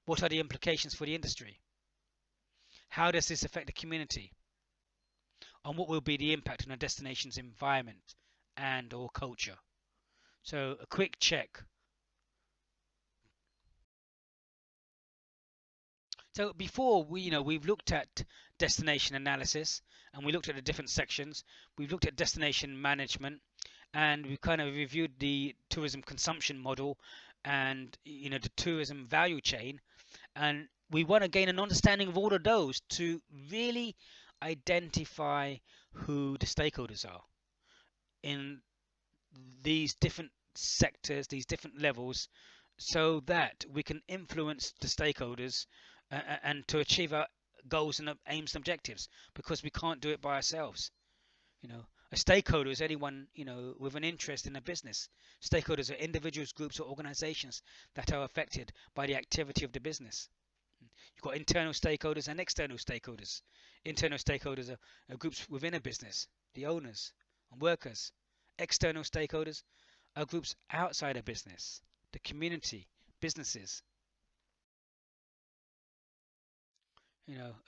What are the implications for the industry? How does this affect the community? And what will be the impact on a destination's environment and or culture. So a quick check. So before we've looked at destination analysis and we looked at the different sections. We've looked at destination management and we kind of reviewed the tourism consumption model and the tourism value chain, and we want to gain an understanding of all of those to really identify who the stakeholders are in these different sectors, these different levels, so that we can influence the stakeholders and to achieve our goals and aims and objectives, because we can't do it by ourselves. A stakeholder is anyone with an interest in a business. Stakeholders are individuals, groups, or organizations that are affected by the activity of the business. You've got internal stakeholders and external stakeholders. Internal stakeholders are groups within a business, the owners and workers. External stakeholders are groups outside a business, the community, businesses.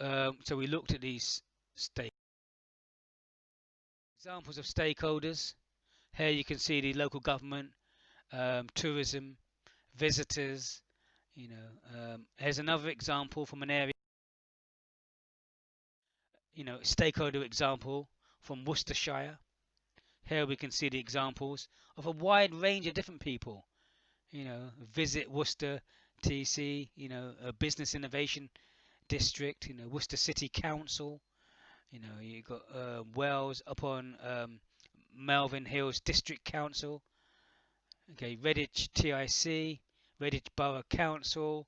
So we looked at these examples of stakeholders. Here you can see the local government, tourism, visitors. Here's another example from an area. Stakeholder example from Worcestershire. Here we can see the examples of a wide range of different people. Visit Worcester TC, a business innovation district, Worcester City Council, you've got Wells upon Melvin Hills District Council, okay, Redditch TIC, Redditch Borough Council,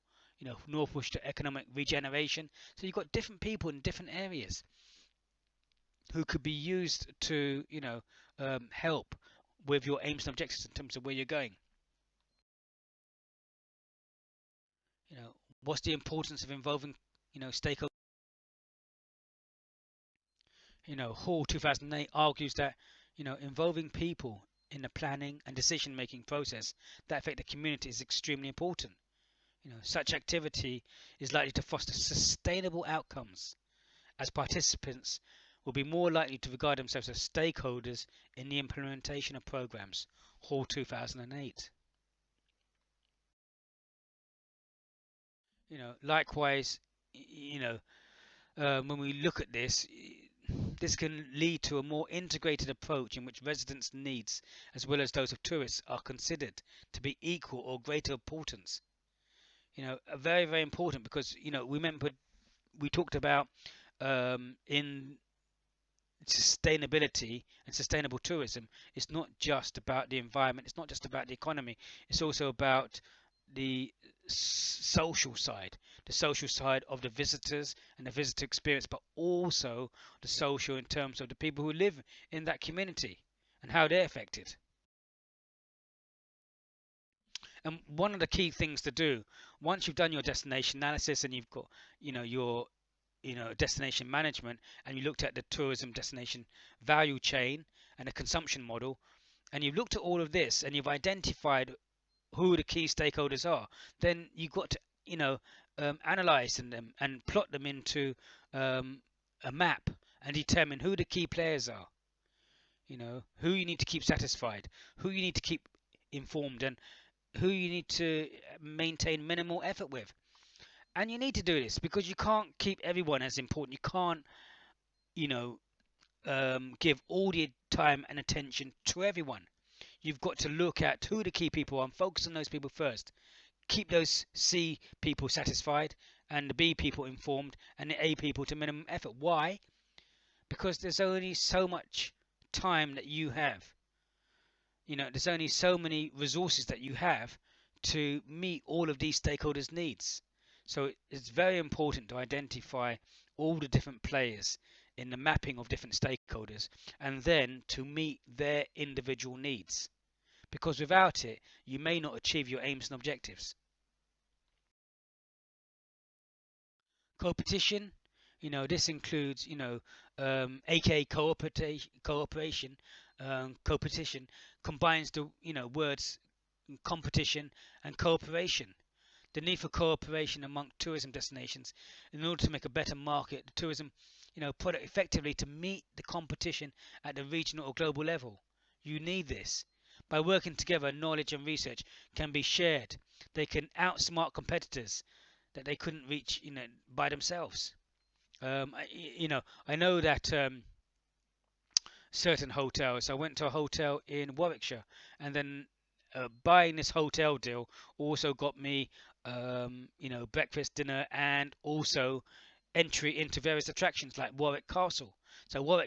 North Worcester Economic Regeneration. So you've got different people in different areas who could be used to, help with your aims and objectives in terms of where you're going. What's the importance of involving, stakeholders? Hall 2008 argues that, involving people in the planning and decision-making process that affect the community is extremely important. Such activity is likely to foster sustainable outcomes, as participants will be more likely to regard themselves as stakeholders in the implementation of programs. Hall 2008. Likewise, when we look at this, this can lead to a more integrated approach in which residents' needs, as well as those of tourists, are considered to be equal or greater importance. Very, very important, because remember we talked about in sustainability and sustainable tourism, it's not just about the environment, it's not just about the economy, it's also about the social side, the social side of the visitors and the visitor experience, but also the social in terms of the people who live in that community and how they're affected. And one of the key things to do once you've done your destination analysis and you've got your destination management, and you looked at the tourism destination value chain and the consumption model, and you've looked at all of this and you've identified who the key stakeholders are, then you've got to analyze them and plot them into a map and determine who the key players are, who you need to keep satisfied, who you need to keep informed, and who you need to maintain minimal effort with. And you need to do this because you can't keep everyone as important. You can't give all the time and attention to everyone. You've got to look at who the key people are and focus on those people first. Keep those C people satisfied and the B people informed and the A people to minimum effort. Why? Because there's only so much time that you have. There's only so many resources that you have to meet all of these stakeholders' needs. So it's very important to identify all the different players in the mapping of different stakeholders, and then to meet their individual needs. Because without it, you may not achieve your aims and objectives. Co-petition, this includes, aka cooperation, co-petition combines the, words competition and cooperation. The need for cooperation among tourism destinations in order to make a better market, the tourism, product effectively to meet the competition at the regional or global level. You need this. By working together, knowledge and research can be shared. They can outsmart competitors that they couldn't reach, by themselves. I know that certain hotels. I went to a hotel in Warwickshire, and then buying this hotel deal also got me, breakfast, dinner, and also entry into various attractions like Warwick Castle. So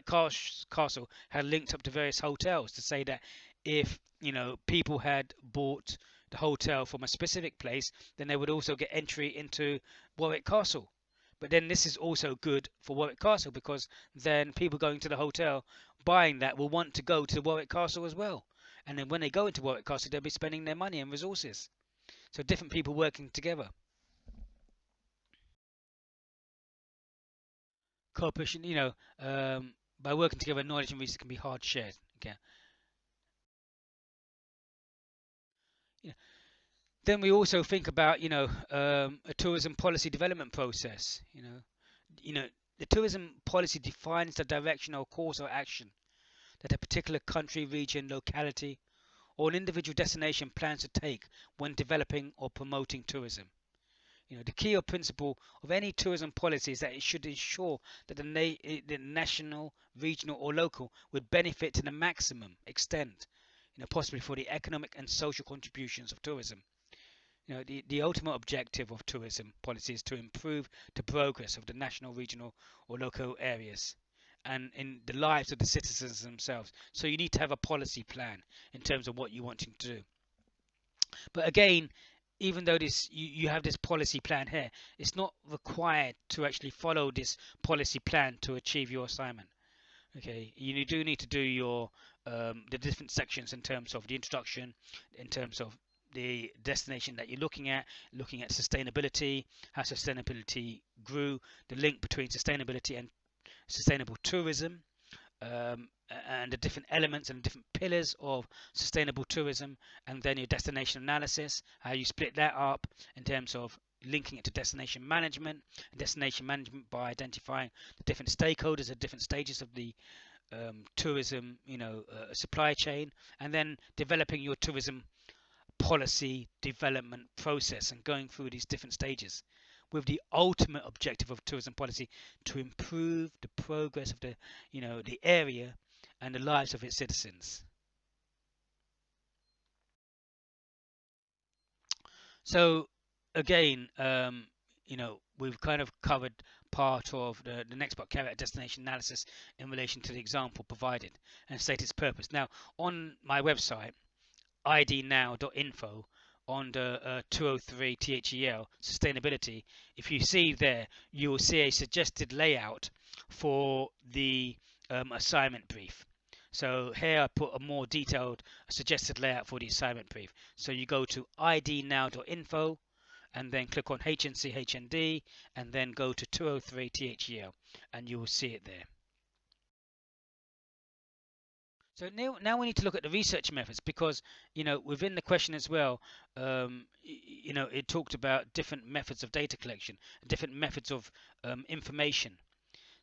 Castle had linked up to various hotels to say that if people had bought the hotel from a specific place, then they would also get entry into Warwick Castle. But then this is also good for Warwick Castle because then people going to the hotel buying that will want to go to the Warwick Castle as well. And then when they go into Warwick Castle, they'll be spending their money and resources. So different people working together. Cooperation, by working together, knowledge and research can be hard shared. Okay. Yeah. Then we also think about, a tourism policy development process. The tourism policy defines the direction or course of action that a particular country, region, locality, or an individual destination plans to take when developing or promoting tourism. The key or principle of any tourism policy is that it should ensure that the national, regional, or local would benefit to the maximum extent, possibly for the economic and social contributions of tourism. The ultimate objective of tourism policy is to improve the progress of the national, regional, or local areas and in the lives of the citizens themselves. So you need to have a policy plan in terms of what you want to do. But again, even though you have this policy plan here, it's not required to actually follow this policy plan to achieve your assignment. Okay, you do need to do your the different sections in terms of the introduction, in terms of the destination that you're looking at sustainability, how sustainability grew, the link between sustainability and sustainable tourism, and the different elements and different pillars of sustainable tourism, and then your destination analysis, how you split that up in terms of linking it to destination management, by identifying the different stakeholders at different stages of the tourism supply chain, and then developing your tourism policy development process and going through these different stages with the ultimate objective of tourism policy to improve the progress of the area and the lives of its citizens. So again, we've kind of covered part of the next part, carry out destination analysis in relation to the example provided and state its purpose. Now, on my website, idnow.info, on the 203THEL sustainability, if you see there, you will see a suggested layout for the assignment brief. So here I put a more detailed suggested layout for the assignment brief. So you go to idnow.info and then click on HNC HND and then go to 203THEL and you will see it there. So now we need to look at the research methods because within the question as well, it talked about different methods of data collection, different methods of information.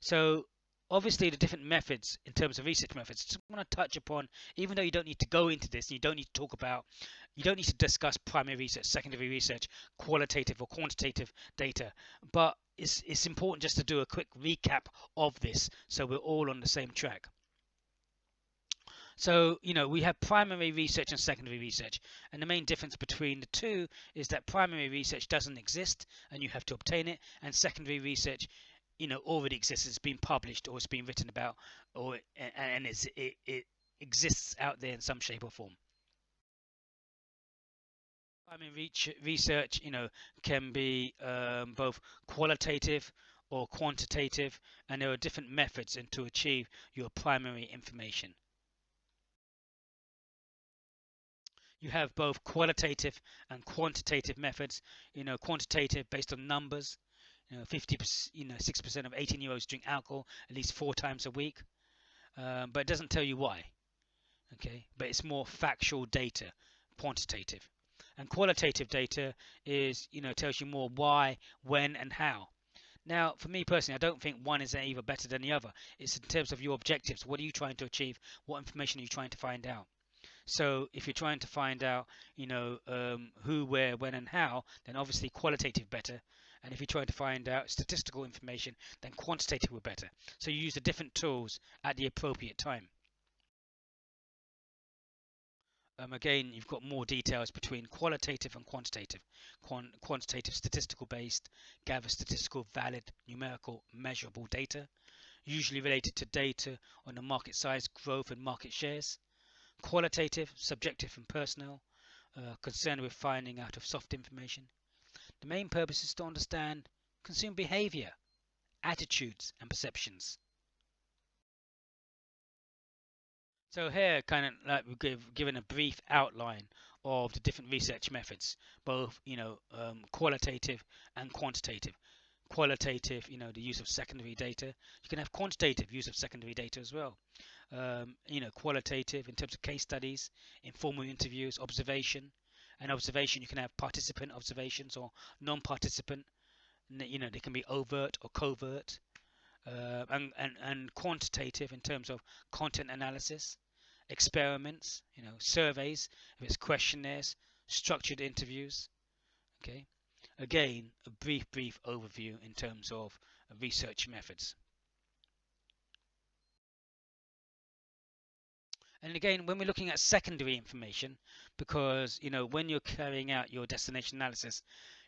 So obviously the different methods in terms of research methods, just want to touch upon, even though you don't need to go into this, you don't need to discuss primary research, secondary research, qualitative or quantitative data, but it's important just to do a quick recap of this so we're all on the same track. So, we have primary research and secondary research. And the main difference between the two is that primary research doesn't exist and you have to obtain it. And secondary research, already exists. It's been published or it's been written about and it exists out there in some shape or form. Primary research, can be both qualitative or quantitative. And there are different methods to achieve your primary information. You have both qualitative and quantitative methods. Quantitative based on numbers. 6% of 18-year-olds drink alcohol at least 4 times a week, but it doesn't tell you why. Okay, but it's more factual data, quantitative. And qualitative data is, tells you more why, when, and how. Now, for me personally, I don't think one is either better than the other. It's in terms of your objectives. What are you trying to achieve? What information are you trying to find out? So if you're trying to find out, who, where, when, and how, then obviously qualitative better. And if you're trying to find out statistical information, then quantitative will better. So you use the different tools at the appropriate time. Again, you've got more details between qualitative and quantitative. Quantitative, statistical based, gather statistical, valid, numerical, measurable data, usually related to data on the market size, growth, and market shares. Qualitative, subjective, and personal, concerned with finding out of soft information. The main purpose is to understand consumer behavior, attitudes, and perceptions. So here, kind of like we've given a brief outline of the different research methods, both qualitative and quantitative. Qualitative, the use of secondary data. You can have quantitative use of secondary data as well. Qualitative in terms of case studies, informal interviews, observation. And observation, you can have participant observations or non-participant. They can be overt or covert. And quantitative in terms of content analysis, experiments, surveys, if it's questionnaires, structured interviews. Okay, again, a brief overview in terms of research methods. And again, when we're looking at secondary information, because when you're carrying out your destination analysis,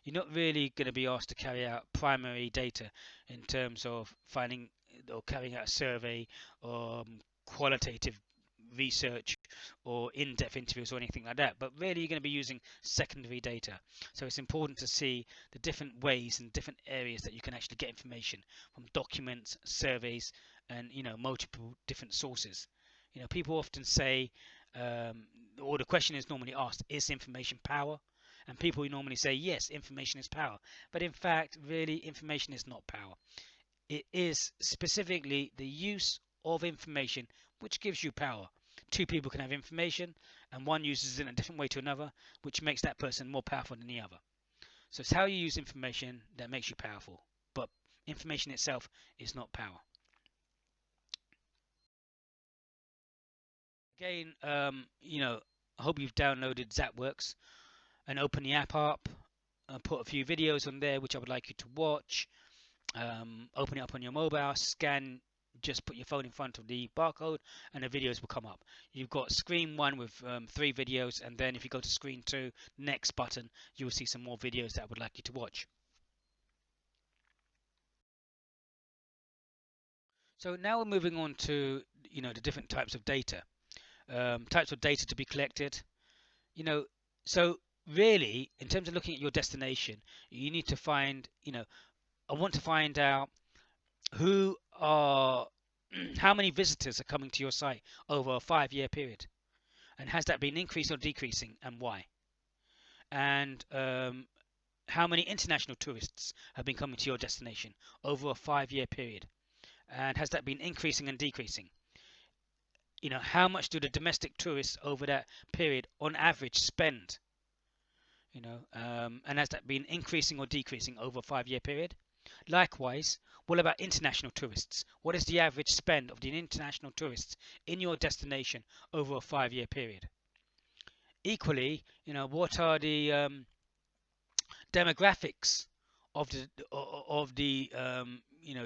you're not really going to be asked to carry out primary data in terms of finding or carrying out a survey or qualitative research or in-depth interviews or anything like that, but really you're going to be using secondary data. So it's important to see the different ways and different areas that you can actually get information from: documents, surveys, and multiple different sources. People often say, or the question is normally asked, is information power? And people normally say, yes, information is power. But in fact, really, information is not power. It is specifically the use of information which gives you power. Two people can have information, and one uses it in a different way to another, which makes that person more powerful than the other. So it's how you use information that makes you powerful. But information itself is not power. Again, I hope you've downloaded ZapWorks and open the app up. Put a few videos on there which I would like you to watch. Open it up on your mobile, scan, just put your phone in front of the barcode and the videos will come up. You've got screen 1 with 3 videos, and then if you go to screen 2, next button, you will see some more videos that I would like you to watch. So now we're moving on to the different types of data. Types of data to be collected. So really, in terms of looking at your destination, you need to find, I want to find out how many visitors are coming to your site over a 5-year period, and has that been increasing or decreasing, and why? And how many international tourists have been coming to your destination over a 5-year period, and has that been increasing and decreasing? How much do the domestic tourists over that period on average spend? And has that been increasing or decreasing over a 5-year period? Likewise, what about international tourists? What is the average spend of the international tourists in your destination over a 5-year period? Equally, what are the demographics of the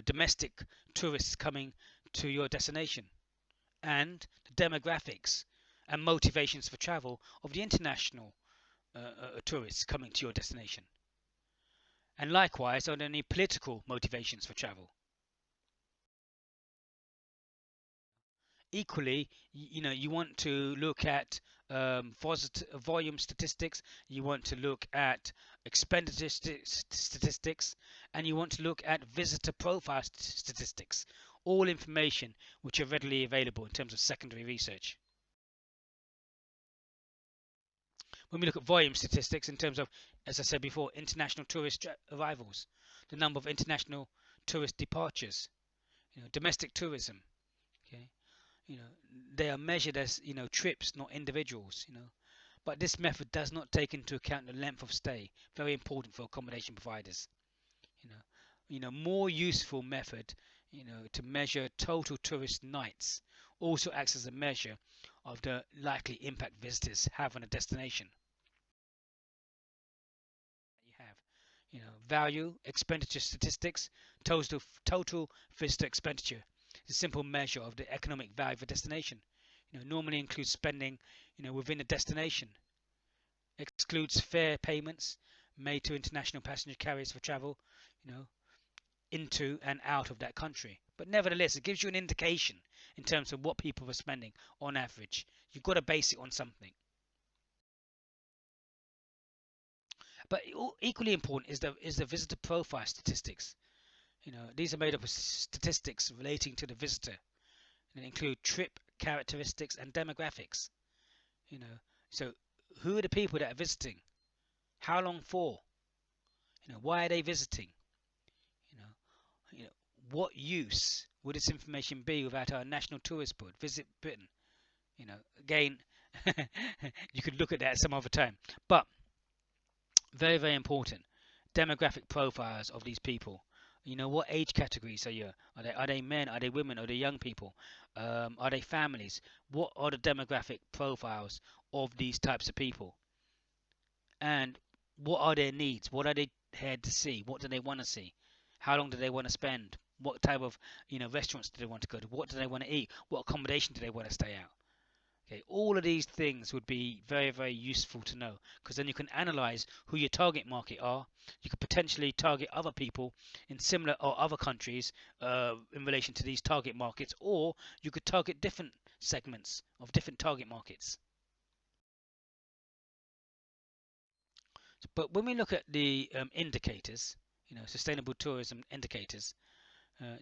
domestic tourists coming to your destination, and the demographics and motivations for travel of the international tourists coming to your destination? And likewise, are there any political motivations for travel? Equally, you want to look at volume statistics, you want to look at expenditure statistics, and you want to look at visitor profile statistics, all information which are readily available in terms of secondary research. When we look at volume statistics in terms of, as I said before, international tourist arrivals, the number of international tourist departures, domestic tourism, okay, they are measured as trips, not individuals, but this method does not take into account the length of stay, very important for accommodation providers. more useful method, to measure total tourist nights also acts as a measure of the likely impact visitors have on a destination. You have, value, expenditure statistics, total visitor expenditure. It's a simple measure of the economic value of a destination. Normally includes spending, within a destination. Excludes fare payments made to international passenger carriers for travel, you know, into and out of that country. But nevertheless, it gives you an indication in terms of what people are spending on average. You've got to base it on something. But equally important is the visitor profile statistics. These are made up of statistics relating to the visitor, and include trip characteristics and demographics. You know, so who are the people that are visiting? How long for? Why are they visiting? You know, what use would this information be without our national tourist board, Visit Britain? Again, you could look at that some other time. But very, very important. Demographic profiles of these people. What age categories are you? Are they men? Are they women? Are they young people? Are they families? What are the demographic profiles of these types of people? And what are their needs? What are they here to see? What do they want to see? How long do they want to spend? What type of restaurants do they want to go to? What do they want to eat? What accommodation do they want to stay at? Okay, all of these things would be very, very useful to know, because then you can analyze who your target market are. You could potentially target other people in similar or other countries in relation to these target markets, or you could target different segments of different target markets. But when we look at the indicators, sustainable tourism indicators,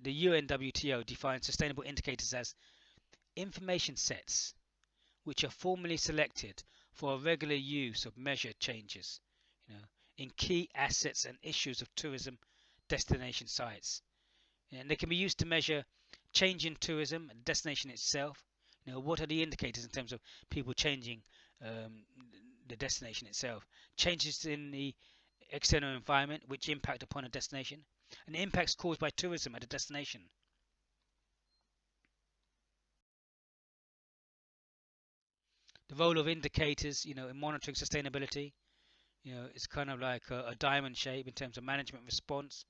the UNWTO defines sustainable indicators as information sets which are formally selected for regular use of measure changes, in key assets and issues of tourism destination sites. And they can be used to measure change in tourism and destination itself. What are the indicators in terms of people changing the destination itself? Changes in the external environment which impact upon a destination, and impacts caused by tourism at a destination. The role of indicators, in monitoring sustainability, it's kind of like a diamond shape in terms of management response.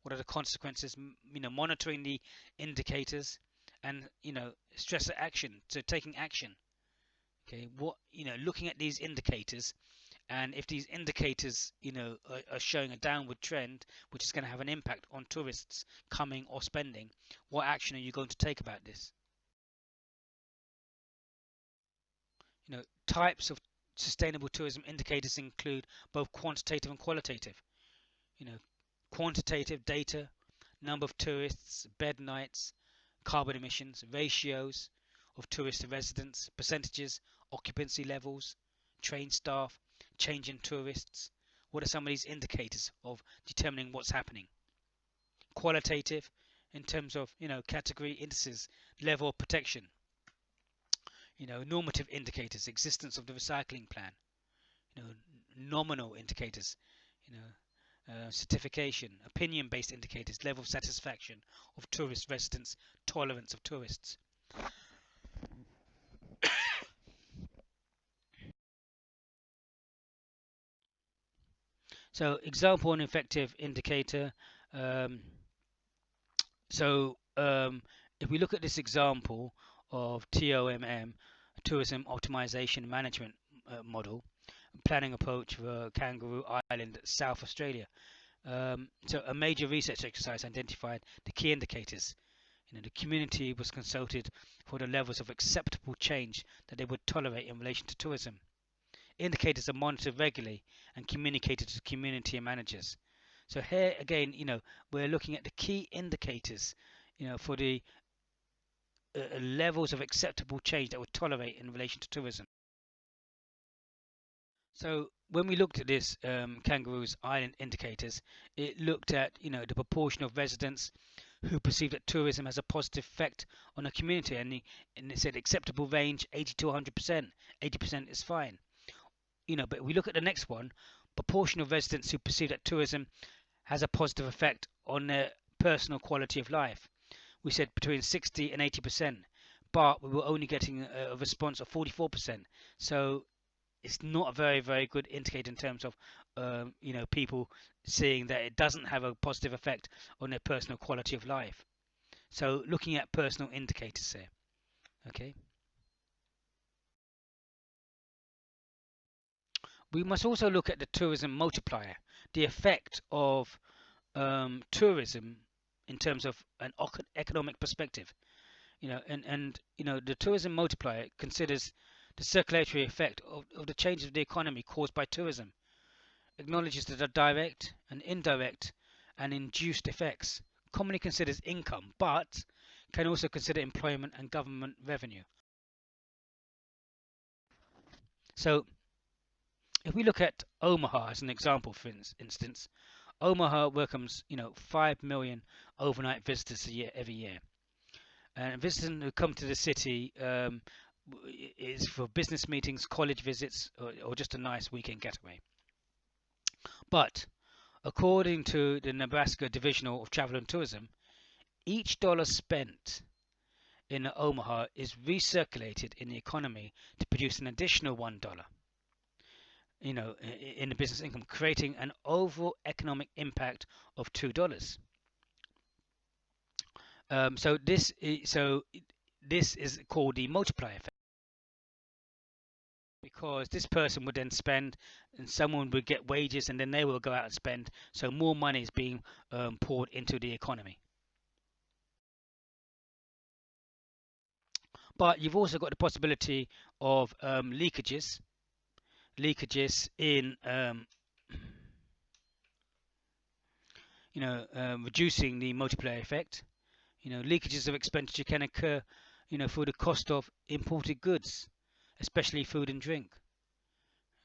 What are the consequences? Monitoring the indicators, and stress action. So taking action. Okay, looking at these indicators, and if these indicators, are showing a downward trend, which is going to have an impact on tourists coming or spending, what action are you going to take about this? Types of sustainable tourism indicators include both quantitative and qualitative. Quantitative data, number of tourists, bed nights, carbon emissions, ratios of tourist to residents, percentages, occupancy levels, train staff, change in tourists. What are some of these indicators of determining what's happening? Qualitative, in terms of category indices, level of protection. Normative indicators, existence of the recycling plan. Nominal indicators, certification, opinion-based indicators, level of satisfaction of tourist residents, tolerance of tourists. So, example and effective indicator. If we look at this example of TOMM, Tourism Optimization Management Model, planning approach for Kangaroo Island, South Australia. So a major research exercise identified the key indicators. The community was consulted for the levels of acceptable change that they would tolerate in relation to tourism. Indicators are monitored regularly and communicated to the community and managers. So here again, we're looking at the key indicators, for the levels of acceptable change that would tolerate in relation to tourism. So when we looked at this Kangaroo's Island indicators, it looked at the proportion of residents who perceive that tourism has a positive effect on a community, and it said acceptable range 80 to 100%. 80% is fine. But we look at the next one, proportion of residents who perceive that tourism has a positive effect on their personal quality of life. We said between 60 and 80%, but we were only getting a response of 44%. So it's not a very, very good indicator in terms of people seeing that it doesn't have a positive effect on their personal quality of life. So looking at personal indicators here. Okay. We must also look at the tourism multiplier, the effect of tourism in terms of an economic perspective. The tourism multiplier considers the circulatory effect of the change of the economy caused by tourism, acknowledges the direct and indirect and induced effects, commonly considers income, but can also consider employment and government revenue. So if we look at Omaha as an example, for instance, Omaha welcomes 5 million overnight visitors a year every year, and visitors who come to the city is for business meetings, college visits, or just a nice weekend getaway. But according to the Nebraska Divisional of Travel and Tourism, each dollar spent in Omaha is recirculated in the economy to produce an additional $1, in the business income, creating an overall economic impact of $2. This is called the multiplier effect, because this person would then spend, and someone would get wages, and then they will go out and spend. So more money is being poured into the economy. But you've also got the possibility of leakages in reducing the multiplier effect. Leakages of expenditure can occur, for the cost of imported goods, especially food and drink.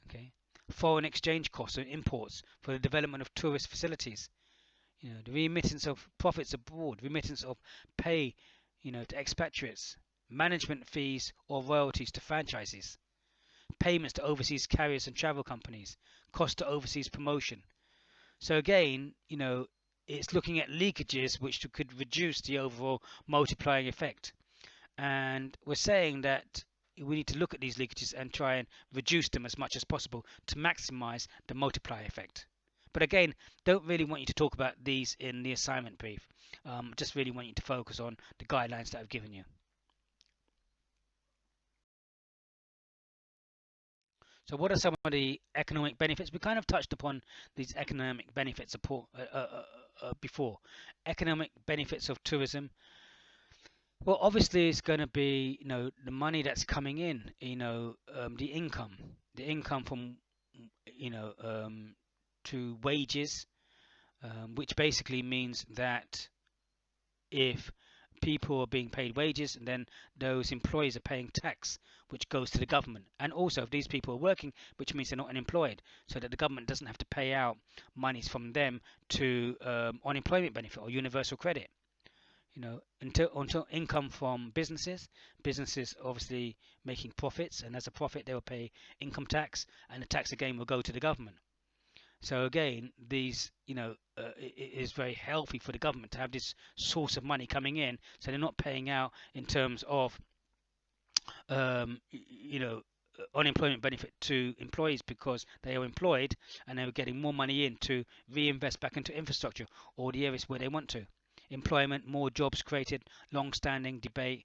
Okay, foreign exchange costs and imports for the development of tourist facilities. The remittance of profits abroad, remittance of pay, to expatriates, management fees or royalties to franchises, payments to overseas carriers and travel companies, cost to overseas promotion. So again, it's looking at leakages which could reduce the overall multiplying effect. And we're saying that we need to look at these leakages and try and reduce them as much as possible to maximize the multiplier effect. But again, don't really want you to talk about these in the assignment brief. Just really want you to focus on the guidelines that I've given you. So what are some of the economic benefits? We kind of touched upon these economic benefits before. Economic benefits of tourism. Well, obviously it's going to be, the money that's coming in, the income from, to wages, which basically means that if people are being paid wages, and then those employees are paying tax, which goes to the government. And also, if these people are working, which means they're not unemployed, so that the government doesn't have to pay out monies from them to unemployment benefit or universal credit. Until income from businesses obviously making profits, and as a profit they will pay income tax, and the tax again will go to the government. So again, it is very healthy for the government to have this source of money coming in, so they're not paying out in terms of unemployment benefit to employees because they are employed, and they were getting more money in to reinvest back into infrastructure or the areas where they want to. Employment, more jobs created, long-standing debate.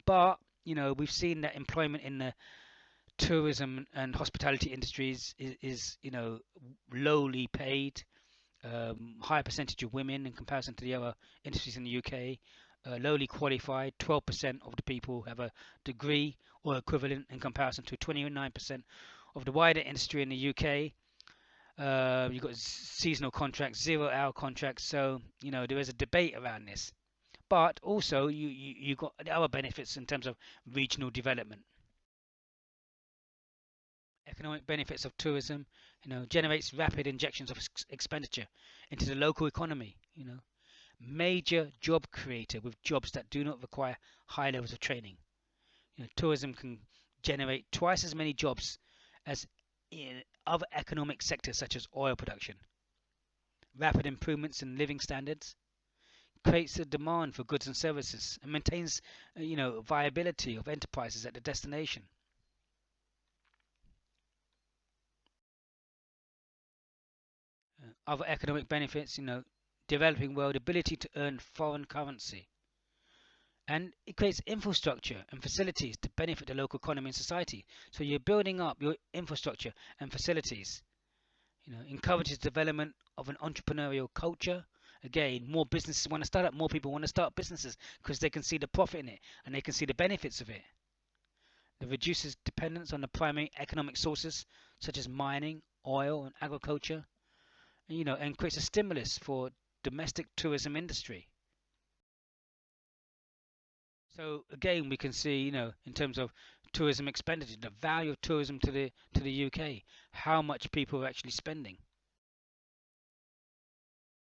But we've seen that employment in the tourism and hospitality industries is lowly paid, higher percentage of women in comparison to the other industries in the UK, lowly qualified. 12% of the people have a degree or equivalent in comparison to 29% of the wider industry in the UK. You've got seasonal contracts, 0-hour contracts, so there is a debate around this. But also you got the other benefits in terms of regional development. Economic benefits of tourism, generates rapid injections of expenditure into the local economy. Major job creator with jobs that do not require high levels of training. Tourism can generate twice as many jobs as in other economic sectors such as oil production. rapid improvements in living standards, creates a demand for goods and services, and maintains, viability of enterprises at the destination. Other economic benefits, developing world ability to earn foreign currency, and it creates infrastructure and facilities to benefit the local economy and society. So you're building up your infrastructure and facilities. Encourages development of an entrepreneurial culture. Again, more businesses want to start up, more people want to start businesses because they can see the profit in it and they can see the benefits of it. It reduces dependence on the primary economic sources such as mining, oil, and agriculture, and creates a stimulus for domestic tourism industry. So again, we can see, in terms of tourism expenditure, the value of tourism to the UK, how much people are actually spending.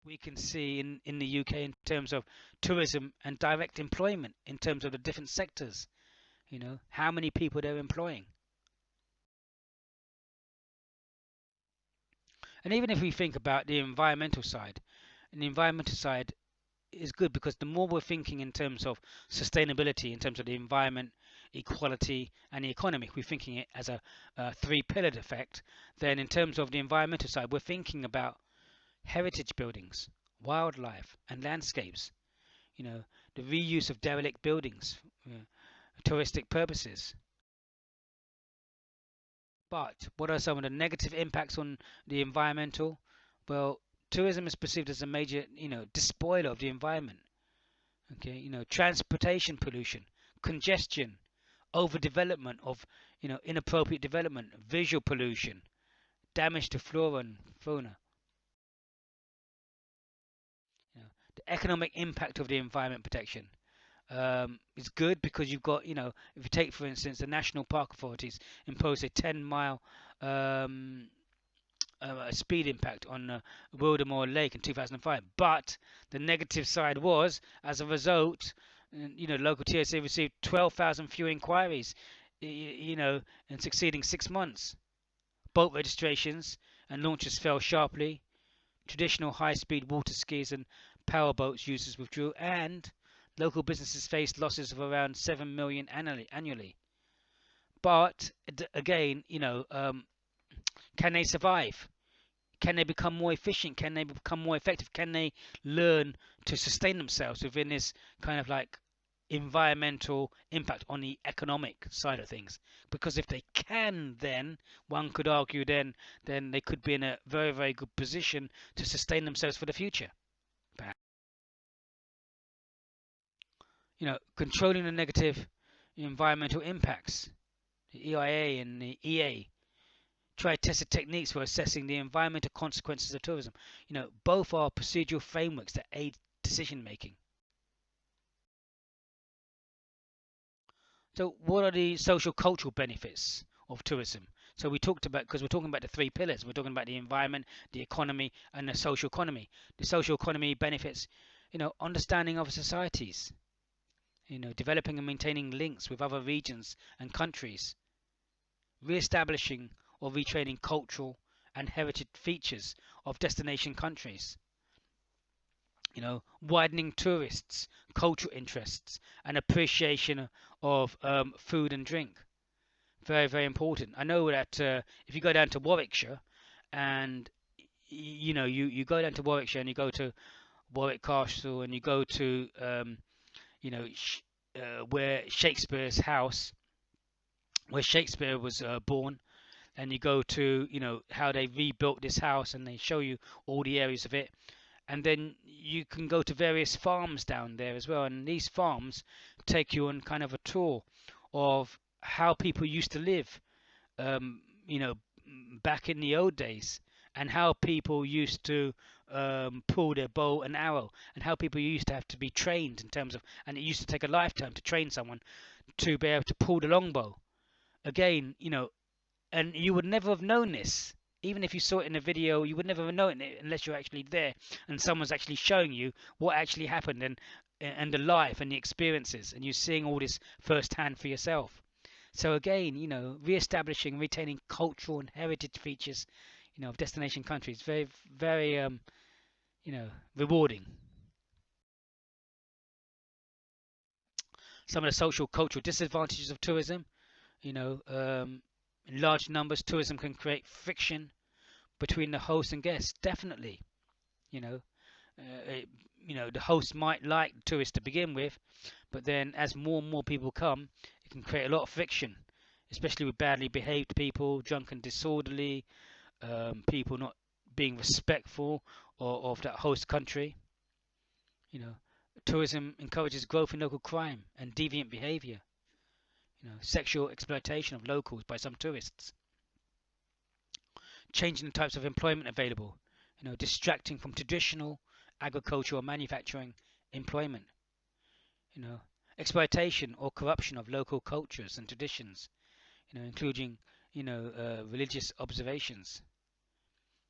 We can see in the UK in terms of tourism and direct employment, in terms of the different sectors, how many people they're employing. And even if we think about the environmental side, and the environmental side is good because the more we're thinking in terms of sustainability, in terms of the environment, equality, and the economy, we're thinking it as a three-pillared effect. Then, in terms of the environmental side, we're thinking about heritage buildings, wildlife, and landscapes. The reuse of derelict buildings, touristic purposes. But what are some of the negative impacts on the environmental? Well, tourism is perceived as a major, despoiler of the environment. Okay, transportation pollution, congestion, overdevelopment of, inappropriate development, visual pollution, damage to flora and fauna. The economic impact of the environment protection is good because you've got, if you take, for instance, the national park authorities impose a 10-mile speed impact on Wildermore Lake in 2005. But the negative side was, as a result, local TSA received 12,000 fewer inquiries, in succeeding 6 months. Boat registrations and launches fell sharply. Traditional high-speed water skis and powerboats users withdrew, and local businesses faced losses of around 7 million annually. But again, can they survive? Can they become more efficient? Can they become more effective? Can they learn to sustain themselves within this kind of like environmental impact on the economic side of things? Because if they can, then one could argue then they could be in a very, very good position to sustain themselves for the future. Controlling the negative environmental impacts. The EIA and the EA try tested techniques for assessing the environmental consequences of tourism. Both are procedural frameworks that aid decision making. So what are the social cultural benefits of tourism? So we talked about, because we're talking about the three pillars, we're talking about the environment, the economy, and the social economy. The social economy benefits, understanding of societies, developing and maintaining links with other regions and countries, re-establishing or retraining cultural and heritage features of destination countries, widening tourists' cultural interests and appreciation of food and drink. Very, very important. I know that if you go down to Warwickshire and you go down to Warwickshire and you go to Warwick Castle and you go to where Shakespeare's house, where Shakespeare was born, and you go to how they rebuilt this house and they show you all the areas of it, and then you can go to various farms down there as well, and these farms take you on kind of a tour of how people used to live um, back in the old days, and how people used to pull their bow and arrow, and how people used to have to be trained in terms of, and it used to take a lifetime to train someone to be able to pull the longbow. Again, and you would never have known this. Even if you saw it in a video, you would never have known it unless you're actually there and someone's actually showing you what actually happened, and the life and the experiences, and you're seeing all this firsthand for yourself. So again, re-establishing, retaining cultural and heritage features, of destination countries, very, very rewarding. Some of the social cultural disadvantages of tourism, in large numbers, tourism can create friction between the host and guests. Definitely, you know, it, the host might like the tourists to begin with, but then as more and more people come, it can create a lot of friction, especially with badly behaved people, drunk and disorderly, people not being respectful of that host country. You know, tourism encourages growth in local crime and deviant behavior. Sexual exploitation of locals by some tourists, changing the types of employment available, distracting from traditional agricultural or manufacturing employment, you know, exploitation or corruption of local cultures and traditions, including, religious observations,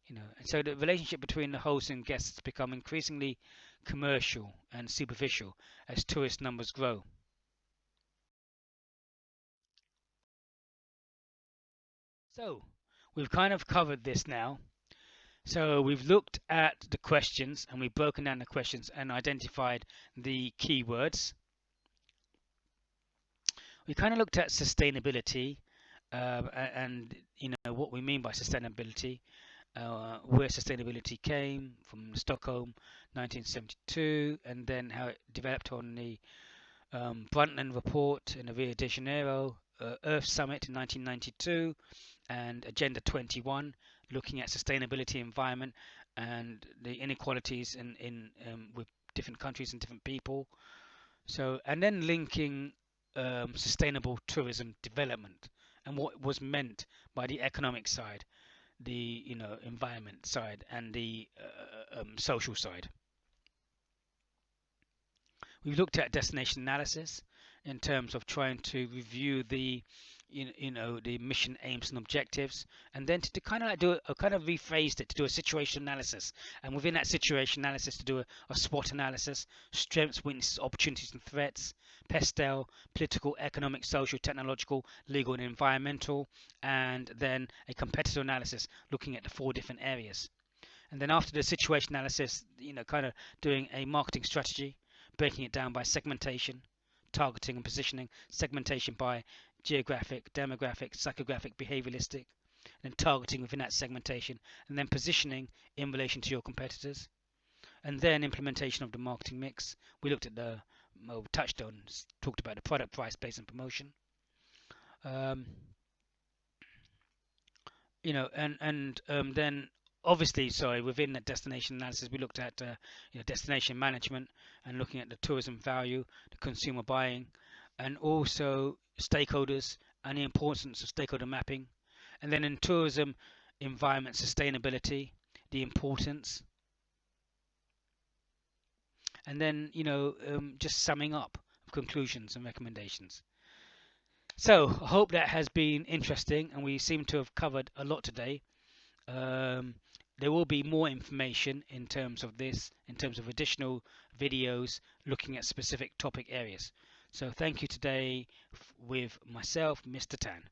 and so the relationship between the host and guests become increasingly commercial and superficial as tourist numbers grow. So we've kind of covered this now. So we've looked at the questions and we've broken down the questions and identified the keywords. We kind of looked at sustainability and what we mean by sustainability, where sustainability came from Stockholm 1972, and then how it developed on the Brundtland report in the Rio de Janeiro Earth Summit in 1992, and Agenda 21, looking at sustainability, environment, and the inequalities in with different countries and different people. So, and then linking sustainable tourism development and what was meant by the economic side, the environment side, and the social side. We've looked at destination analysis in terms of trying to review the the mission aims and objectives, and then to kind of like do a kind of rephrased it to do a situation analysis, and within that situation analysis to do a SWOT analysis: strengths, weaknesses, opportunities and threats, PESTEL, political, economic, social, technological, legal and environmental, and then a competitor analysis looking at the 4 different areas. And then after the situation analysis, kind of doing a marketing strategy, breaking it down by segmentation, targeting and positioning, segmentation by geographic, demographic, psychographic, behavioralistic, and then targeting within that segmentation, and then positioning in relation to your competitors, and then implementation of the marketing mix. We looked at talked about the product, price, place, and promotion. Um, then obviously, sorry, within that destination analysis, we looked at destination management and looking at the tourism value, the consumer buying, and also stakeholders and the importance of stakeholder mapping. And then in tourism, environment sustainability, the importance, and then just summing up conclusions and recommendations. So I hope that has been interesting, and we seem to have covered a lot today. There will be more information in terms of this, in terms of additional videos looking at specific topic areas. So thank you today with myself, Mr. Tan.